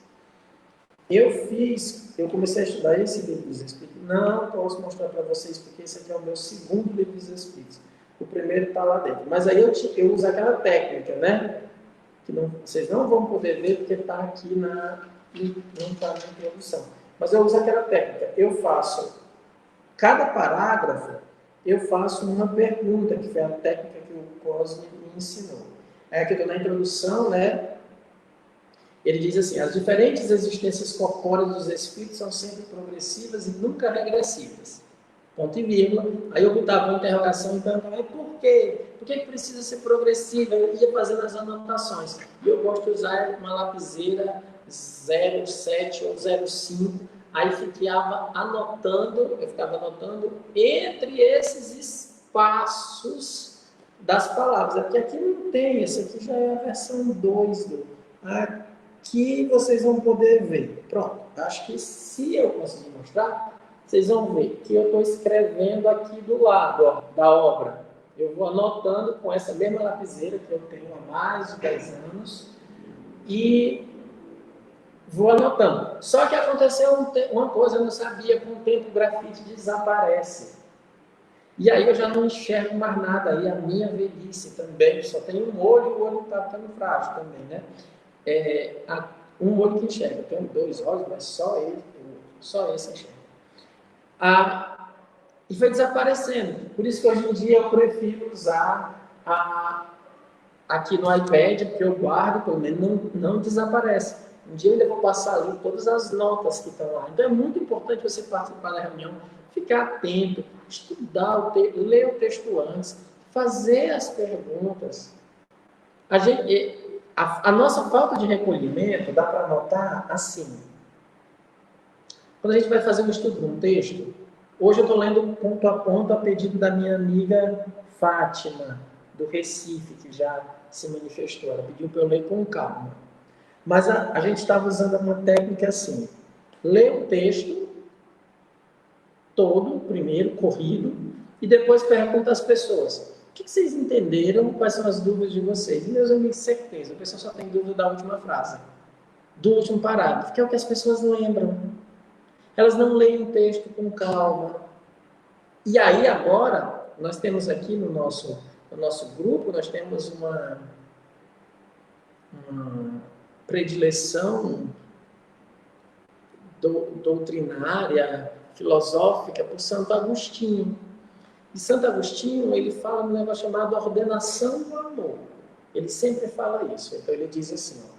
Eu comecei a estudar esse livro dos Espíritos. Não posso mostrar para vocês, porque esse aqui é o meu segundo livro dos Espíritos. O primeiro está lá dentro. Mas aí eu uso aquela técnica, né? Que vocês não vão poder ver, porque está aqui não está na introdução. Mas eu uso aquela técnica. Eu faço, cada parágrafo, eu faço uma pergunta, que foi a técnica que o Cosme me ensinou. Aqui estou na introdução, né? Ele diz assim, as diferentes existências corpóreas dos espíritos são sempre progressivas e nunca regressivas. Ponto e vírgula. Aí eu botava uma interrogação e perguntava, por quê? Por que precisa ser progressiva? Eu ia fazendo as anotações. E eu gosto de usar uma lapiseira 07 ou 05. Aí eu ficava anotando entre esses espaços das palavras. É porque aqui não tem, essa aqui já é a versão 2 Aqui vocês vão poder ver. Pronto, acho que se eu conseguir mostrar, vocês vão ver que eu estou escrevendo aqui do lado da obra. Eu vou anotando com essa mesma lapiseira que eu tenho há mais de 10 anos e vou anotando. Só que aconteceu uma coisa, eu não sabia, com o tempo o grafite desaparece. E aí eu já não enxergo mais nada, aí a minha velhice também, só tem um olho e o olho está ficando frágil também, né? um olho que enxerga. Eu tenho 2 olhos, mas só esse enxerga. E foi desaparecendo. Por isso que hoje em dia eu prefiro usar aqui no iPad, porque eu guardo, pelo menos não desaparece. Um dia eu ainda vou passar ali todas as notas que estão lá. Então é muito importante você participar da reunião, ficar atento, estudar o texto, ler o texto antes, fazer as perguntas. A nossa falta de recolhimento dá para notar assim. Quando a gente vai fazer um estudo de um texto, hoje eu estou lendo ponto a ponto a pedido da minha amiga Fátima, do Recife, que já se manifestou. Ela pediu para eu ler com calma. Mas a gente estava usando uma técnica assim: ler o texto todo, primeiro, corrido, e depois pergunta às pessoas: o que vocês entenderam? Quais são as dúvidas de vocês? E meus amigos, certeza, a pessoa só tem dúvida da última frase, do último parágrafo, que é o que as pessoas lembram. Elas não leem o texto com calma. E aí, agora, nós temos aqui no nosso grupo, nós temos uma predileção doutrinária, filosófica, por Santo Agostinho. E Santo Agostinho, ele fala num negócio chamado ordenação do amor. Ele sempre fala isso. Então, ele diz assim, ó,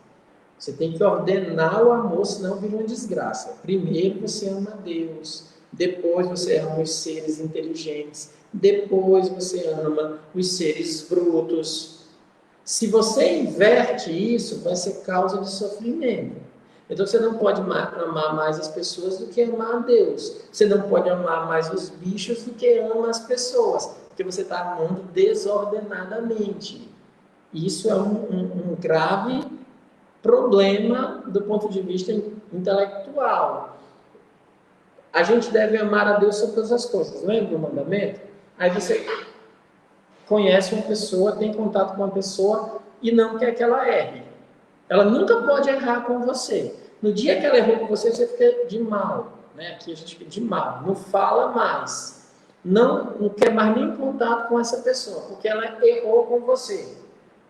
você tem que ordenar o amor, senão vira uma desgraça. Primeiro você ama Deus, depois você ama os seres inteligentes, depois você ama os seres brutos. Se você inverte isso, vai ser causa de sofrimento. Então você não pode amar mais as pessoas do que amar a Deus. Você não pode amar mais os bichos do que ama as pessoas, porque você está amando desordenadamente. Isso é um grave problema do ponto de vista intelectual. A gente deve amar a Deus sobre todas as coisas. Lembra o mandamento? Aí você conhece uma pessoa, tem contato com uma pessoa e não quer que ela erre. Ela nunca pode errar com você. No dia que ela errou com você, você fica de mal. Né? Aqui a gente fica de mal. Não fala mais. Não quer mais nem contato com essa pessoa, porque ela errou com você.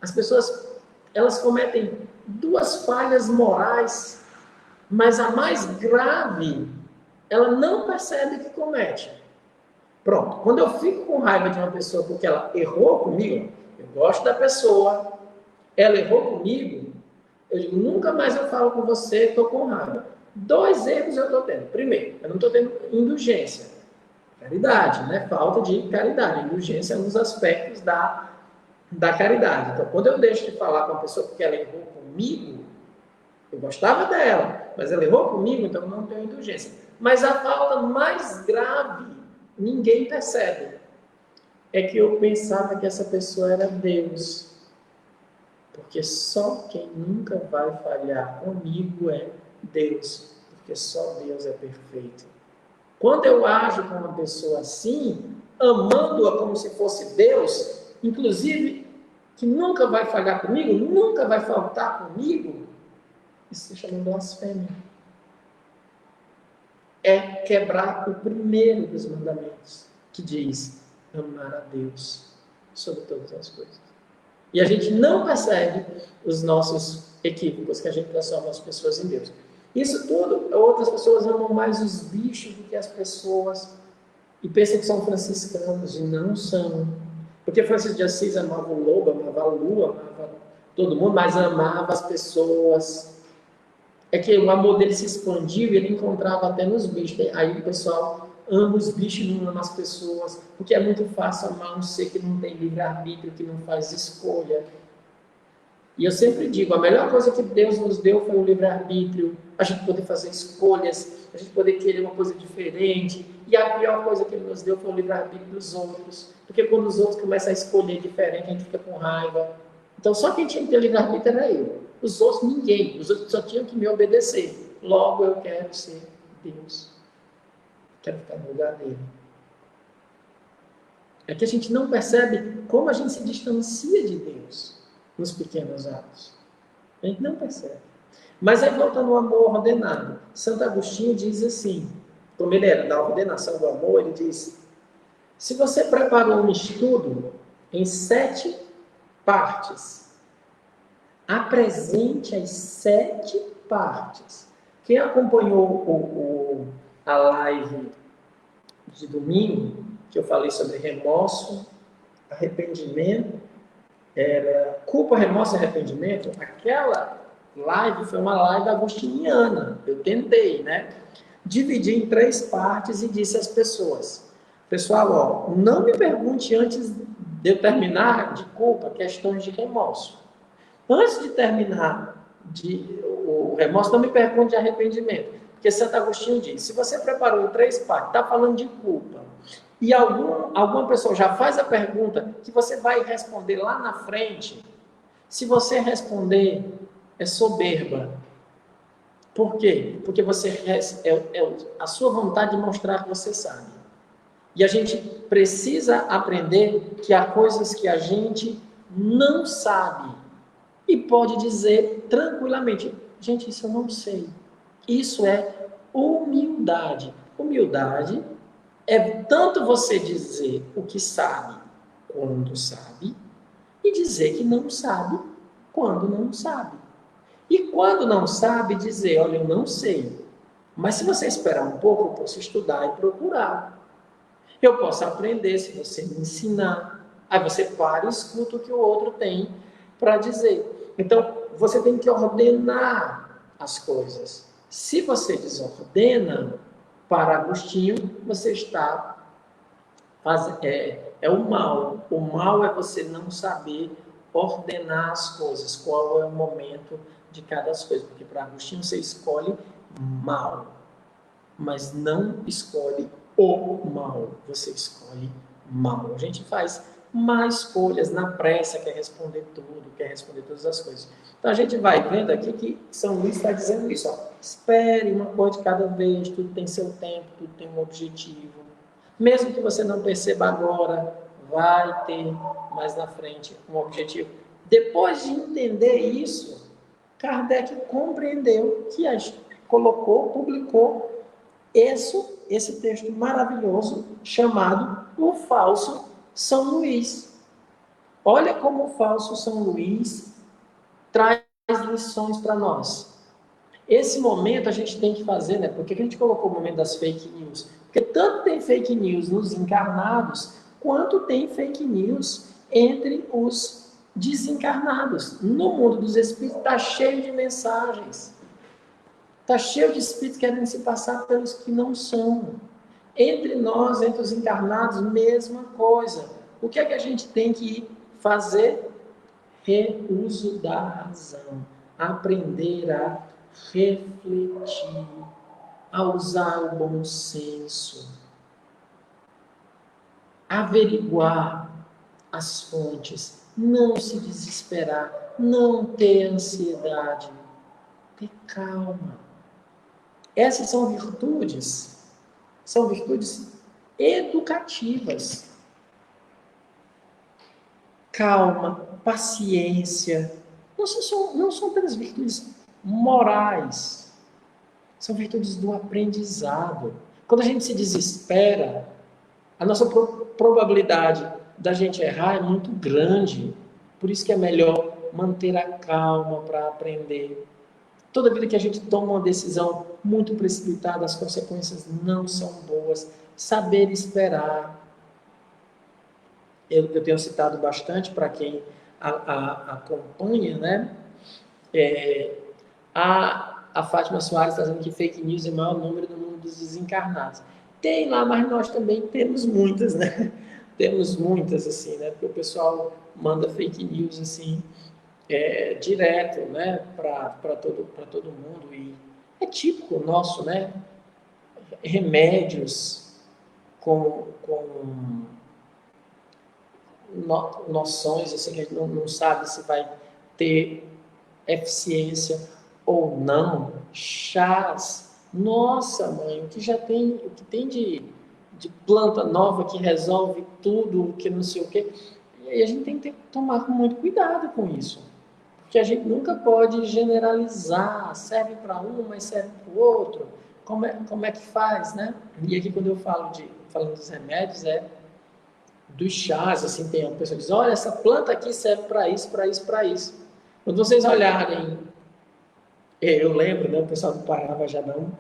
As pessoas, elas cometem 2 falhas morais, mas a mais grave, ela não percebe que comete. Pronto. Quando eu fico com raiva de uma pessoa porque ela errou comigo, eu gosto da pessoa, ela errou comigo, eu digo, nunca mais eu falo com você, estou com raiva. 2 erros eu estou tendo. Primeiro, eu não estou tendo indulgência. Caridade, né? Falta de caridade. Indulgência é um dos aspectos da caridade. Então, quando eu deixo de falar com a pessoa porque ela errou comigo, eu gostava dela, mas ela errou comigo, então eu não tenho indulgência. Mas a falta mais grave, ninguém percebe, é que eu pensava que essa pessoa era Deus. Porque só quem nunca vai falhar comigo é Deus. Porque só Deus é perfeito. Quando eu ajo com uma pessoa assim, amando-a como se fosse Deus, inclusive, que nunca vai falhar comigo, nunca vai faltar comigo, isso se chama blasfêmia. É quebrar o primeiro dos mandamentos, que diz amar a Deus sobre todas as coisas. E a gente não percebe os nossos equívocos, que a gente transforma as pessoas em Deus. Isso tudo, outras pessoas amam mais os bichos do que as pessoas e pensam que são franciscanos, e não são. Porque Francisco de Assis amava o lobo, amava a lua, amava todo mundo, mas amava as pessoas. É que o amor dele se expandiu e ele encontrava até nos bichos. Aí o pessoal ama os bichos e não ama as pessoas, porque é muito fácil amar um ser que não tem livre-arbítrio, que não faz escolha. E eu sempre digo, a melhor coisa que Deus nos deu foi o livre-arbítrio, a gente poder fazer escolhas, a gente poder querer uma coisa diferente, e a pior coisa que Ele nos deu foi o livre-arbítrio dos outros, porque quando os outros começam a escolher diferente, a gente fica com raiva. Então só quem tinha que ter livre-arbítrio era eu, os outros ninguém, os outros só tinham que me obedecer. Logo eu quero ser Deus, quero ficar no lugar dele. É que a gente não percebe como a gente se distancia de Deus nos pequenos atos. A gente não percebe. Mas aí voltando ao amor ordenado, Santo Agostinho diz assim, como ele era da ordenação do amor, ele diz, se você preparou um estudo em 7 partes, apresente as 7 partes. Quem acompanhou a live de domingo, que eu falei sobre remorso, arrependimento, culpa, remorso e arrependimento, aquela live foi uma live agostiniana. Eu tentei, né? Dividi em 3 partes e disse às pessoas: pessoal, ó, não me pergunte antes de eu terminar de culpa questões de remorso. Antes de terminar o remorso, não me pergunte de arrependimento. Porque Santo Agostinho diz: se você preparou em 3 partes, está falando de culpa, e alguma pessoa já faz a pergunta que você vai responder lá na frente, se você responder, é soberba. Por quê? Porque a sua vontade de mostrar que você sabe. E a gente precisa aprender que há coisas que a gente não sabe e pode dizer tranquilamente: gente, isso eu não sei. Isso é humildade. Humildade é tanto você dizer o que sabe quando sabe e dizer que não sabe quando não sabe. E quando não sabe, dizer: olha, eu não sei. Mas se você esperar um pouco, eu posso estudar e procurar. Eu posso aprender se você me ensinar. Aí você para e escuta o que o outro tem para dizer. Então, você tem que ordenar as coisas. Se você desordena, para Agostinho, você está fazendo. É o mal. O mal é você não saber ordenar as coisas. Qual é o momento de cada coisa. Porque para Agostinho você escolhe mal, mas não escolhe o mal, você escolhe mal. A gente faz má escolhas na pressa, quer responder tudo, quer responder todas as coisas. Então a gente vai vendo aqui que São Luís está dizendo isso, ó, espere uma coisa de cada vez, tudo tem seu tempo, tudo tem um objetivo. Mesmo que você não perceba agora, vai ter mais na frente um objetivo. Depois de entender isso, Kardec compreendeu que colocou, publicou esse texto maravilhoso chamado O Falso São Luís. Olha como o falso São Luís traz lições para nós. Esse momento a gente tem que fazer, né? Por que a gente colocou o momento das fake news? Porque tanto tem fake news nos encarnados, quanto tem fake news entre os desencarnados. No mundo dos espíritos está cheio de mensagens. Está cheio de espíritos querendo se passar pelos que não são. Entre nós, entre os encarnados, mesma coisa. O que é que a gente tem que fazer? Reuso da razão. Aprender a refletir, a usar o bom senso, averiguar as fontes, não se desesperar, não ter ansiedade, ter calma. Essas são virtudes educativas. Calma, paciência, não são apenas virtudes morais, são virtudes do aprendizado. Quando a gente se desespera, a nossa probabilidade da gente errar é muito grande. Por isso que é melhor manter a calma para aprender. Toda vida que a gente toma uma decisão muito precipitada, as consequências não são boas. Saber esperar. Eu tenho citado bastante para quem acompanha, né? A Fátima Soares está dizendo que fake news é o maior número no mundo dos desencarnados. Tem lá, mas nós também temos muitas, né? Temos muitas, assim, né? Porque o pessoal manda fake news, assim, direto, né? Para todo mundo. E é típico nosso, né? Remédios com noções, assim, que a gente não sabe se vai ter eficiência ou não. Chás, nossa mãe, o que tem de planta nova que resolve tudo, que não sei o quê. E aí a gente tem que tomar muito cuidado com isso. Porque a gente nunca pode generalizar, serve para um, mas serve para o outro. Como é que faz, né? E aqui quando eu falando dos remédios, dos chás, assim, tem uma pessoa que diz, olha, essa planta aqui serve para isso, para isso, para isso. Quando vocês olharem, eu lembro, né, o pessoal do Pará vai já dar um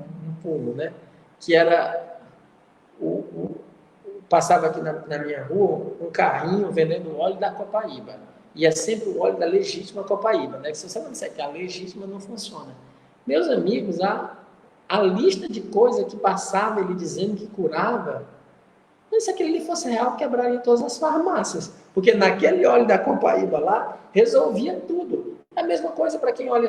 pulo, né? Que era passava aqui na minha rua um carrinho vendendo óleo da Copaíba. E é sempre o óleo da legítima Copaíba, né? Que se você não disser que a legítima não funciona. Meus amigos, a lista de coisas que passava ele dizendo que curava, se aquele ali fosse real, quebraria todas as farmácias. Porque naquele óleo da Copaíba lá, resolvia tudo. É a mesma coisa para quem olha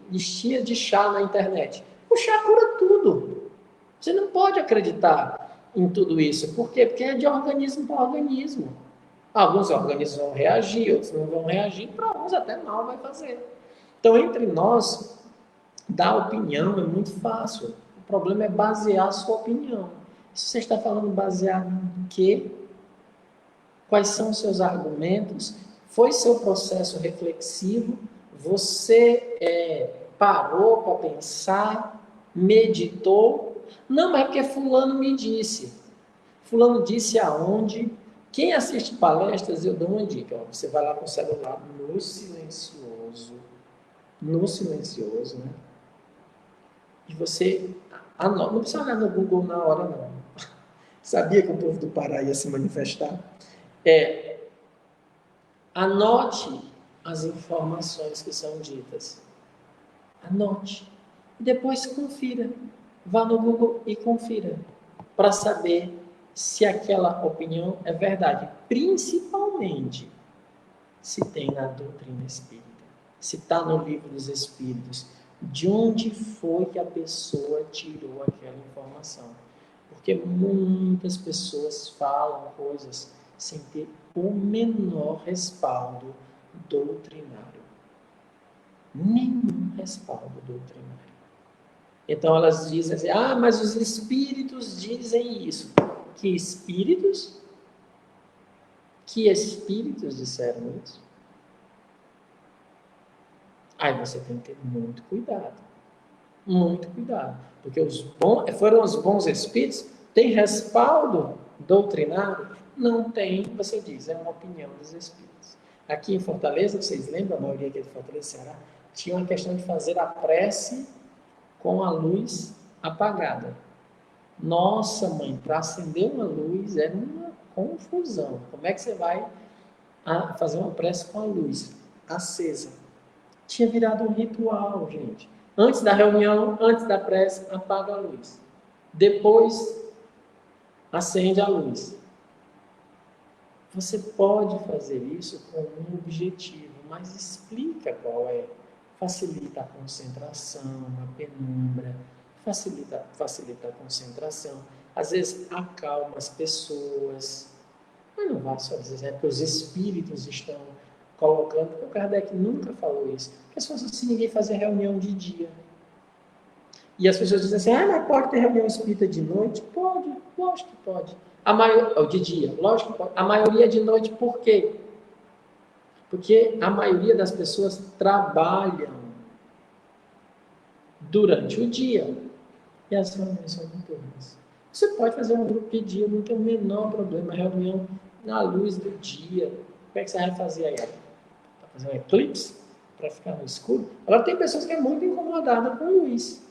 listinhas de chá na internet. O chá cura tudo. Você não pode acreditar em tudo isso. Por quê? Porque é de organismo para organismo. Alguns organismos vão reagir, outros não vão reagir, para alguns até mal vai fazer. Então, entre nós, dar opinião é muito fácil. O problema é basear a sua opinião. Se você está falando baseado em quê? Quais são os seus argumentos? Foi seu processo reflexivo? Você parou para pensar? Meditou? Não, mas é porque fulano me disse. Fulano disse aonde? Quem assiste palestras, eu dou uma dica. Ó, você vai lá com o celular no silencioso, né? E você anota, não precisa olhar no Google na hora, não. Sabia que o povo do Pará ia se manifestar? Anote as informações que são ditas. Anote. E depois confira. Vá no Google e confira. Para saber se aquela opinião é verdade. Principalmente se tem na doutrina espírita. Se está no livro dos Espíritos. De onde foi que a pessoa tirou aquela informação? Porque muitas pessoas falam coisas sem ter o menor respaldo doutrinário. Nenhum respaldo doutrinário. Então elas dizem assim, mas os espíritos dizem isso. Que espíritos? Que espíritos disseram isso? Aí você tem que ter muito cuidado. Muito cuidado. Porque foram os bons espíritos? Tem respaldo doutrinário? Não tem, você diz, é uma opinião dos espíritos. Aqui em Fortaleza, vocês lembram, a maioria aqui de Fortaleza, Ceará, tinha uma questão de fazer a prece com a luz apagada. Nossa, mãe, para acender uma luz era uma confusão. Como é que você vai fazer uma prece com a luz acesa? Tinha virado um ritual, gente. Antes da reunião, antes da prece, apaga a luz. Depois, acende a luz. Você pode fazer isso com um objetivo, mas explica qual é. Facilita a concentração, a penumbra, facilita a concentração. Às vezes acalma as pessoas. Mas não vá só dizer, porque os espíritos estão colocando, porque o Kardec nunca falou isso. Porque se fosse assim, ninguém fazia reunião de dia. E as pessoas dizem assim, mas pode ter reunião espírita de noite? Pode, lógico que pode. De dia, lógico que pode. A maioria de noite, por quê? Porque a maioria das pessoas trabalham durante o dia. E as reuniões são noturnas. Você pode fazer um grupo de dia, não tem o menor problema. Reunião na luz do dia. Como é que você vai fazer aí? Vai fazer um eclipse? Para ficar no escuro? Agora tem pessoas que é muito incomodada com luz.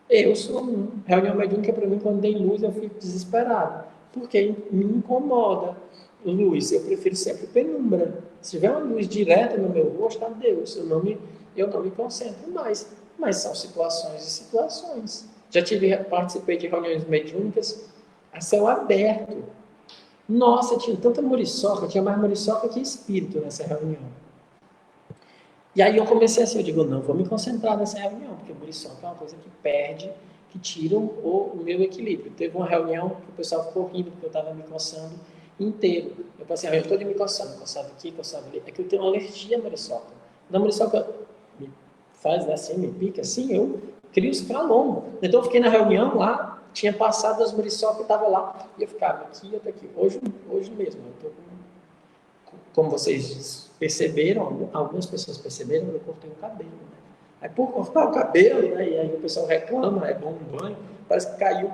Eu sou um. Reunião mediúnica, para mim, quando tem luz, eu fico desesperado. Porque me incomoda luz. Eu prefiro sempre penumbra. Se tiver uma luz direta no meu rosto, adeus. Eu não me concentro mais. Mas são situações e situações. Participei de reuniões mediúnicas a céu aberto. Nossa, tinha tanta muriçoca, tinha mais muriçoca que espírito nessa reunião. E aí eu comecei assim, eu digo, não, vou me concentrar nessa reunião, porque muriçoca é uma coisa que perde, que tira o meu equilíbrio. Teve uma reunião que o pessoal ficou rindo, porque eu estava me coçando inteiro. Eu passei a reunião toda me coçando, coçava aqui, coçava ali. É que eu tenho uma alergia à muriçoca. Quando a muriçoca me faz assim, me pica assim, eu crio os calombos. Então eu fiquei na reunião lá, tinha passado as muriçocas e estava lá. E eu ficava aqui, eu tô aqui. Hoje mesmo, eu tô como vocês perceberam, algumas pessoas perceberam, eu cortei o cabelo, né? Aí por cortar o cabelo, né, e aí o pessoal reclama, é bom um banho, parece que caiu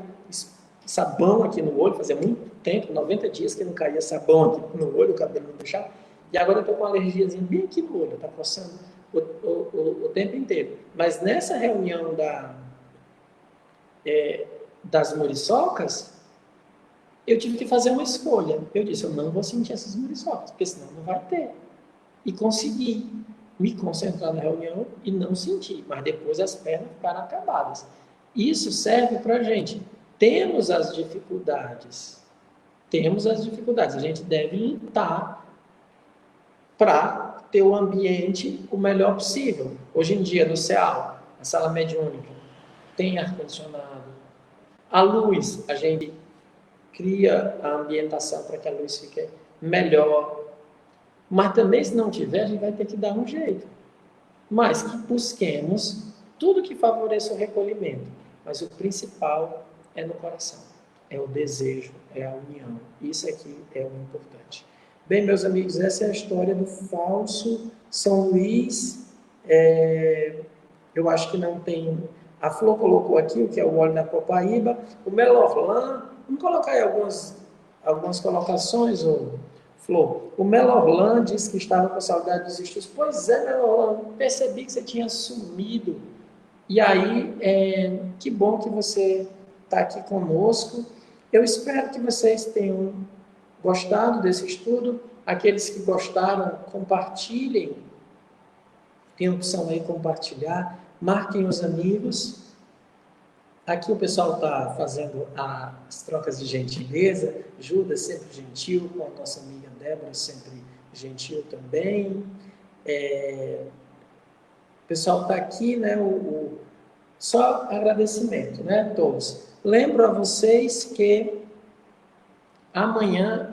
sabão aqui no olho, fazia muito tempo, 90 dias que não caía sabão aqui no olho, o cabelo não deixava, e agora eu tô com uma alergiazinha bem aqui no olho, tá coçando. o tempo inteiro. Mas nessa reunião das muriçocas, eu tive que fazer uma escolha. Eu disse, eu não vou sentir essas muriçocas, porque senão não vai ter. E consegui me concentrar na reunião e não sentir, mas depois as pernas ficaram acabadas. Isso serve para a gente. Temos as dificuldades, a gente deve lutar para ter o ambiente o melhor possível. Hoje em dia, no CEAL, a sala mediúnica, tem ar-condicionado. A luz, a gente cria a ambientação para que a luz fique melhor. Mas também, se não tiver, a gente vai ter que dar um jeito. Mas que busquemos tudo que favoreça o recolhimento. Mas o principal é no coração. É o desejo, é a união. Isso aqui é o importante. Bem, meus amigos, essa é a história do falso São Luís. Eu acho que não tem... A Flor colocou aqui o que é o óleo da copaíba. O Melorlan, vamos colocar aí algumas colocações, Flor. O Melorlan disse que estava com saudade dos estudos. Pois é, Melorlan, percebi que você tinha sumido. E aí, que bom que você está aqui conosco. Eu espero que vocês tenham gostado desse estudo. Aqueles que gostaram, compartilhem. Tem a opção aí, compartilhar. Marquem os amigos. Aqui o pessoal está fazendo as trocas de gentileza. Judas sempre gentil, com a nossa amiga Débora sempre gentil também. O pessoal está aqui, né? Só agradecimento, né? Todos. Lembro a vocês que amanhã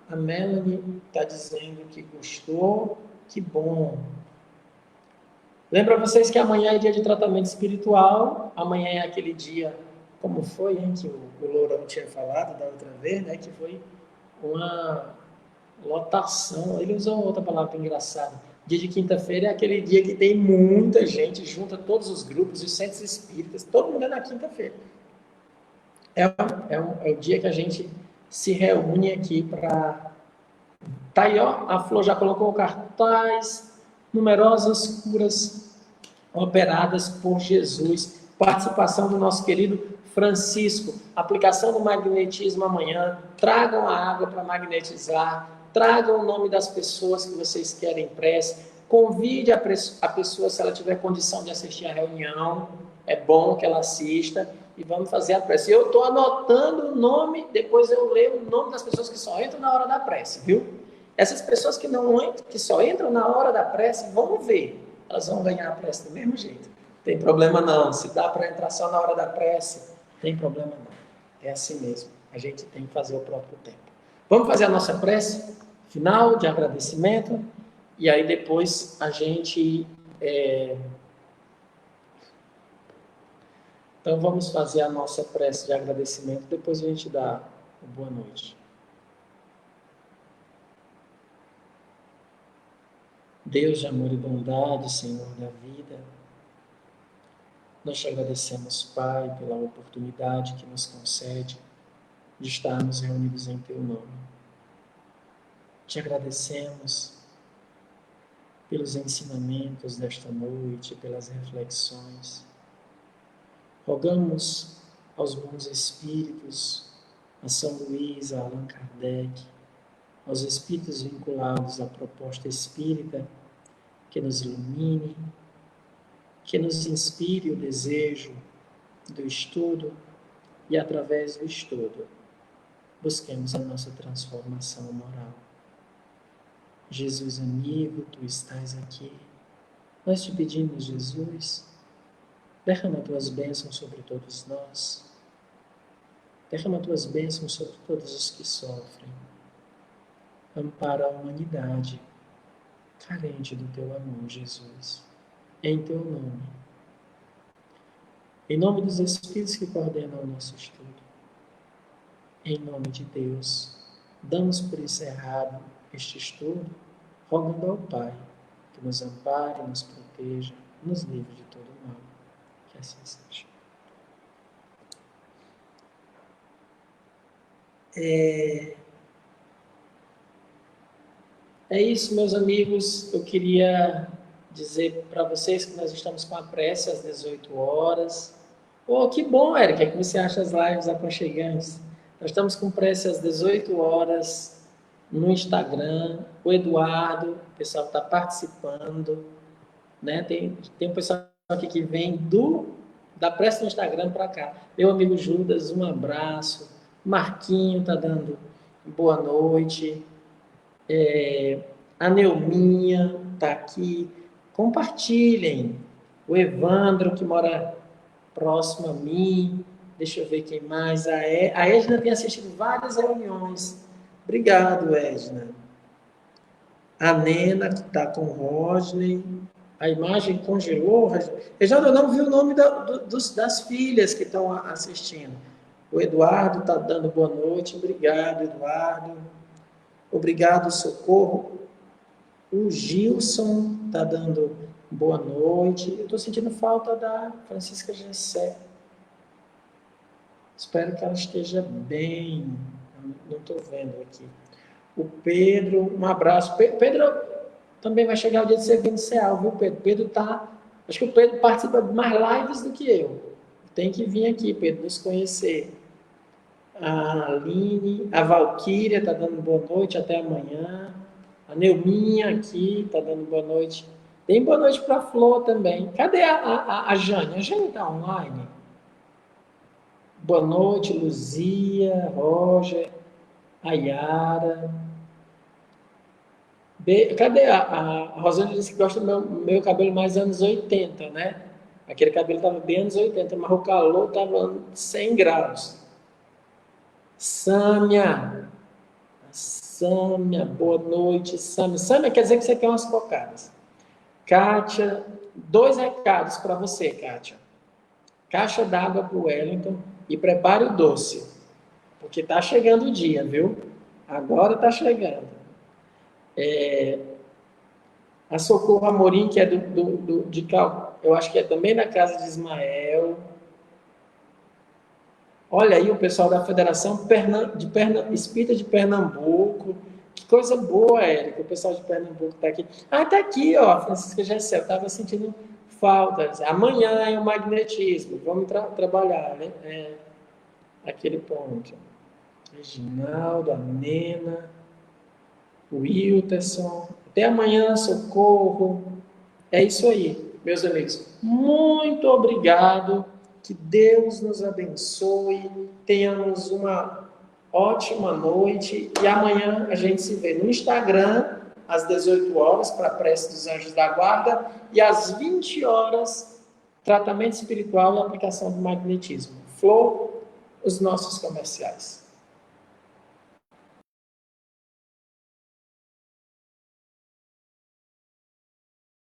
a Melanie está dizendo que gostou. Que bom. Lembro a vocês que amanhã é dia de tratamento espiritual. Amanhã é aquele dia, como foi, hein, que o Lourão tinha falado da outra vez, né? Que foi uma lotação. Ele usou outra palavra engraçada. Dia de quinta-feira é aquele dia que tem muita gente, junta todos os grupos, os centros espíritas, todo mundo é na quinta-feira. É o dia que a gente se reúne aqui para... Tá aí, ó, a Flor já colocou o cartaz, numerosas curas operadas por Jesus, participação do nosso querido Francisco, aplicação do magnetismo amanhã, tragam a água para magnetizar, tragam o nome das pessoas que vocês querem prece, convide a pessoa, se ela tiver condição de assistir a reunião, é bom que ela assista, e vamos fazer a prece. Eu estou anotando o nome, depois eu leio o nome das pessoas que só entram na hora da prece, viu? Essas pessoas que só entram na hora da prece, vamos ver, elas vão ganhar a prece do mesmo jeito. Tem problema não, se dá para entrar só na hora da prece, tem problema não. É assim mesmo, a gente tem que fazer o próprio tempo. Vamos fazer a nossa prece final de agradecimento, e aí depois a gente... Então vamos fazer a nossa prece de agradecimento, depois a gente dá boa noite. Deus de amor e bondade, Senhor da vida, nós te agradecemos, Pai, pela oportunidade que nos concede de estarmos reunidos em Teu nome. Te agradecemos pelos ensinamentos desta noite, pelas reflexões. Rogamos aos bons espíritos, a São Luís, a Allan Kardec, aos espíritos vinculados à proposta espírita, que nos ilumine, que nos inspire o desejo do estudo e, através do estudo, busquemos a nossa transformação moral. Jesus amigo, Tu estás aqui. Nós te pedimos, Jesus, derrama Tuas bênçãos sobre todos nós. Derrama Tuas bênçãos sobre todos os que sofrem. Ampara a humanidade carente do Teu amor, Jesus. Em Teu nome. Em nome dos Espíritos que coordenam o nosso estudo. Em nome de Deus, damos por encerrado este estudo, rogando ao Pai que nos ampare, nos proteja, nos livre de todo mal. Que assim seja. É isso, meus amigos. Eu queria dizer para vocês que nós estamos com a prece às 18 horas. Oh, que bom, Érica, que você acha as lives aconchegantes. Nós estamos com prece às 18 horas no Instagram. O Eduardo, o pessoal está participando, né? Tem um pessoal aqui que vem da prece no Instagram para cá. Meu amigo Judas, um abraço. Marquinho está dando boa noite. A Neuminha está aqui. Compartilhem. O Evandro, que mora próximo a mim. Deixa eu ver quem mais. A Edna tem assistido várias reuniões. Obrigado, Edna. A Nena, que está com o Rodney. A imagem congelou. Eu não vi o nome das filhas que estão assistindo. O Eduardo está dando boa noite. Obrigado, Eduardo. Obrigado, Socorro. O Gilson está dando boa noite. Eu estou sentindo falta da Francisca Gessé. Espero que ela esteja bem. Não estou vendo aqui. O Pedro, um abraço. Pedro também vai chegar o dia de serviço inicial, viu, Pedro? Pedro tá. Acho que o Pedro participa de mais lives do que eu. Tem que vir aqui, Pedro, nos conhecer. A Aline, a Valquíria está dando boa noite, até amanhã. A Neuminha aqui está dando boa noite. Tem boa noite para a Flor também. Cadê a Jane? A Jane está online? Boa noite, Luzia, Roger, a Yara. Cadê a Rosângela disse que gosta do meu cabelo mais anos 80, né? Aquele cabelo estava bem anos 80, mas o calor estava 100 graus. Sâmia, boa noite, Sâmia. Sâmia quer dizer que você quer umas cocadas. Kátia, 2 recados para você, Kátia. Caixa d'água para o Wellington e prepare o doce, porque está chegando o dia, viu? Agora está chegando. A Socorro Amorim, que é de Cal, eu acho que é também na casa de Ismael. Olha aí o pessoal da Federação Espírita de Pernambuco. Que coisa boa, Érica, o pessoal de Pernambuco está aqui. Ah, está aqui, ó, Francisca Gessel, estava sentindo falta. Amanhã é o magnetismo, vamos trabalhar, né? Aquele ponto. Reginaldo, a Nena, o Wilterson. Até amanhã, Socorro. É isso aí, meus amigos. Muito obrigado. Que Deus nos abençoe. Tenhamos uma ótima noite. E amanhã a gente se vê no Instagram, às 18 horas, para a prece dos anjos da guarda. E às 20 horas, tratamento espiritual e aplicação do magnetismo. Flor, os nossos comerciais.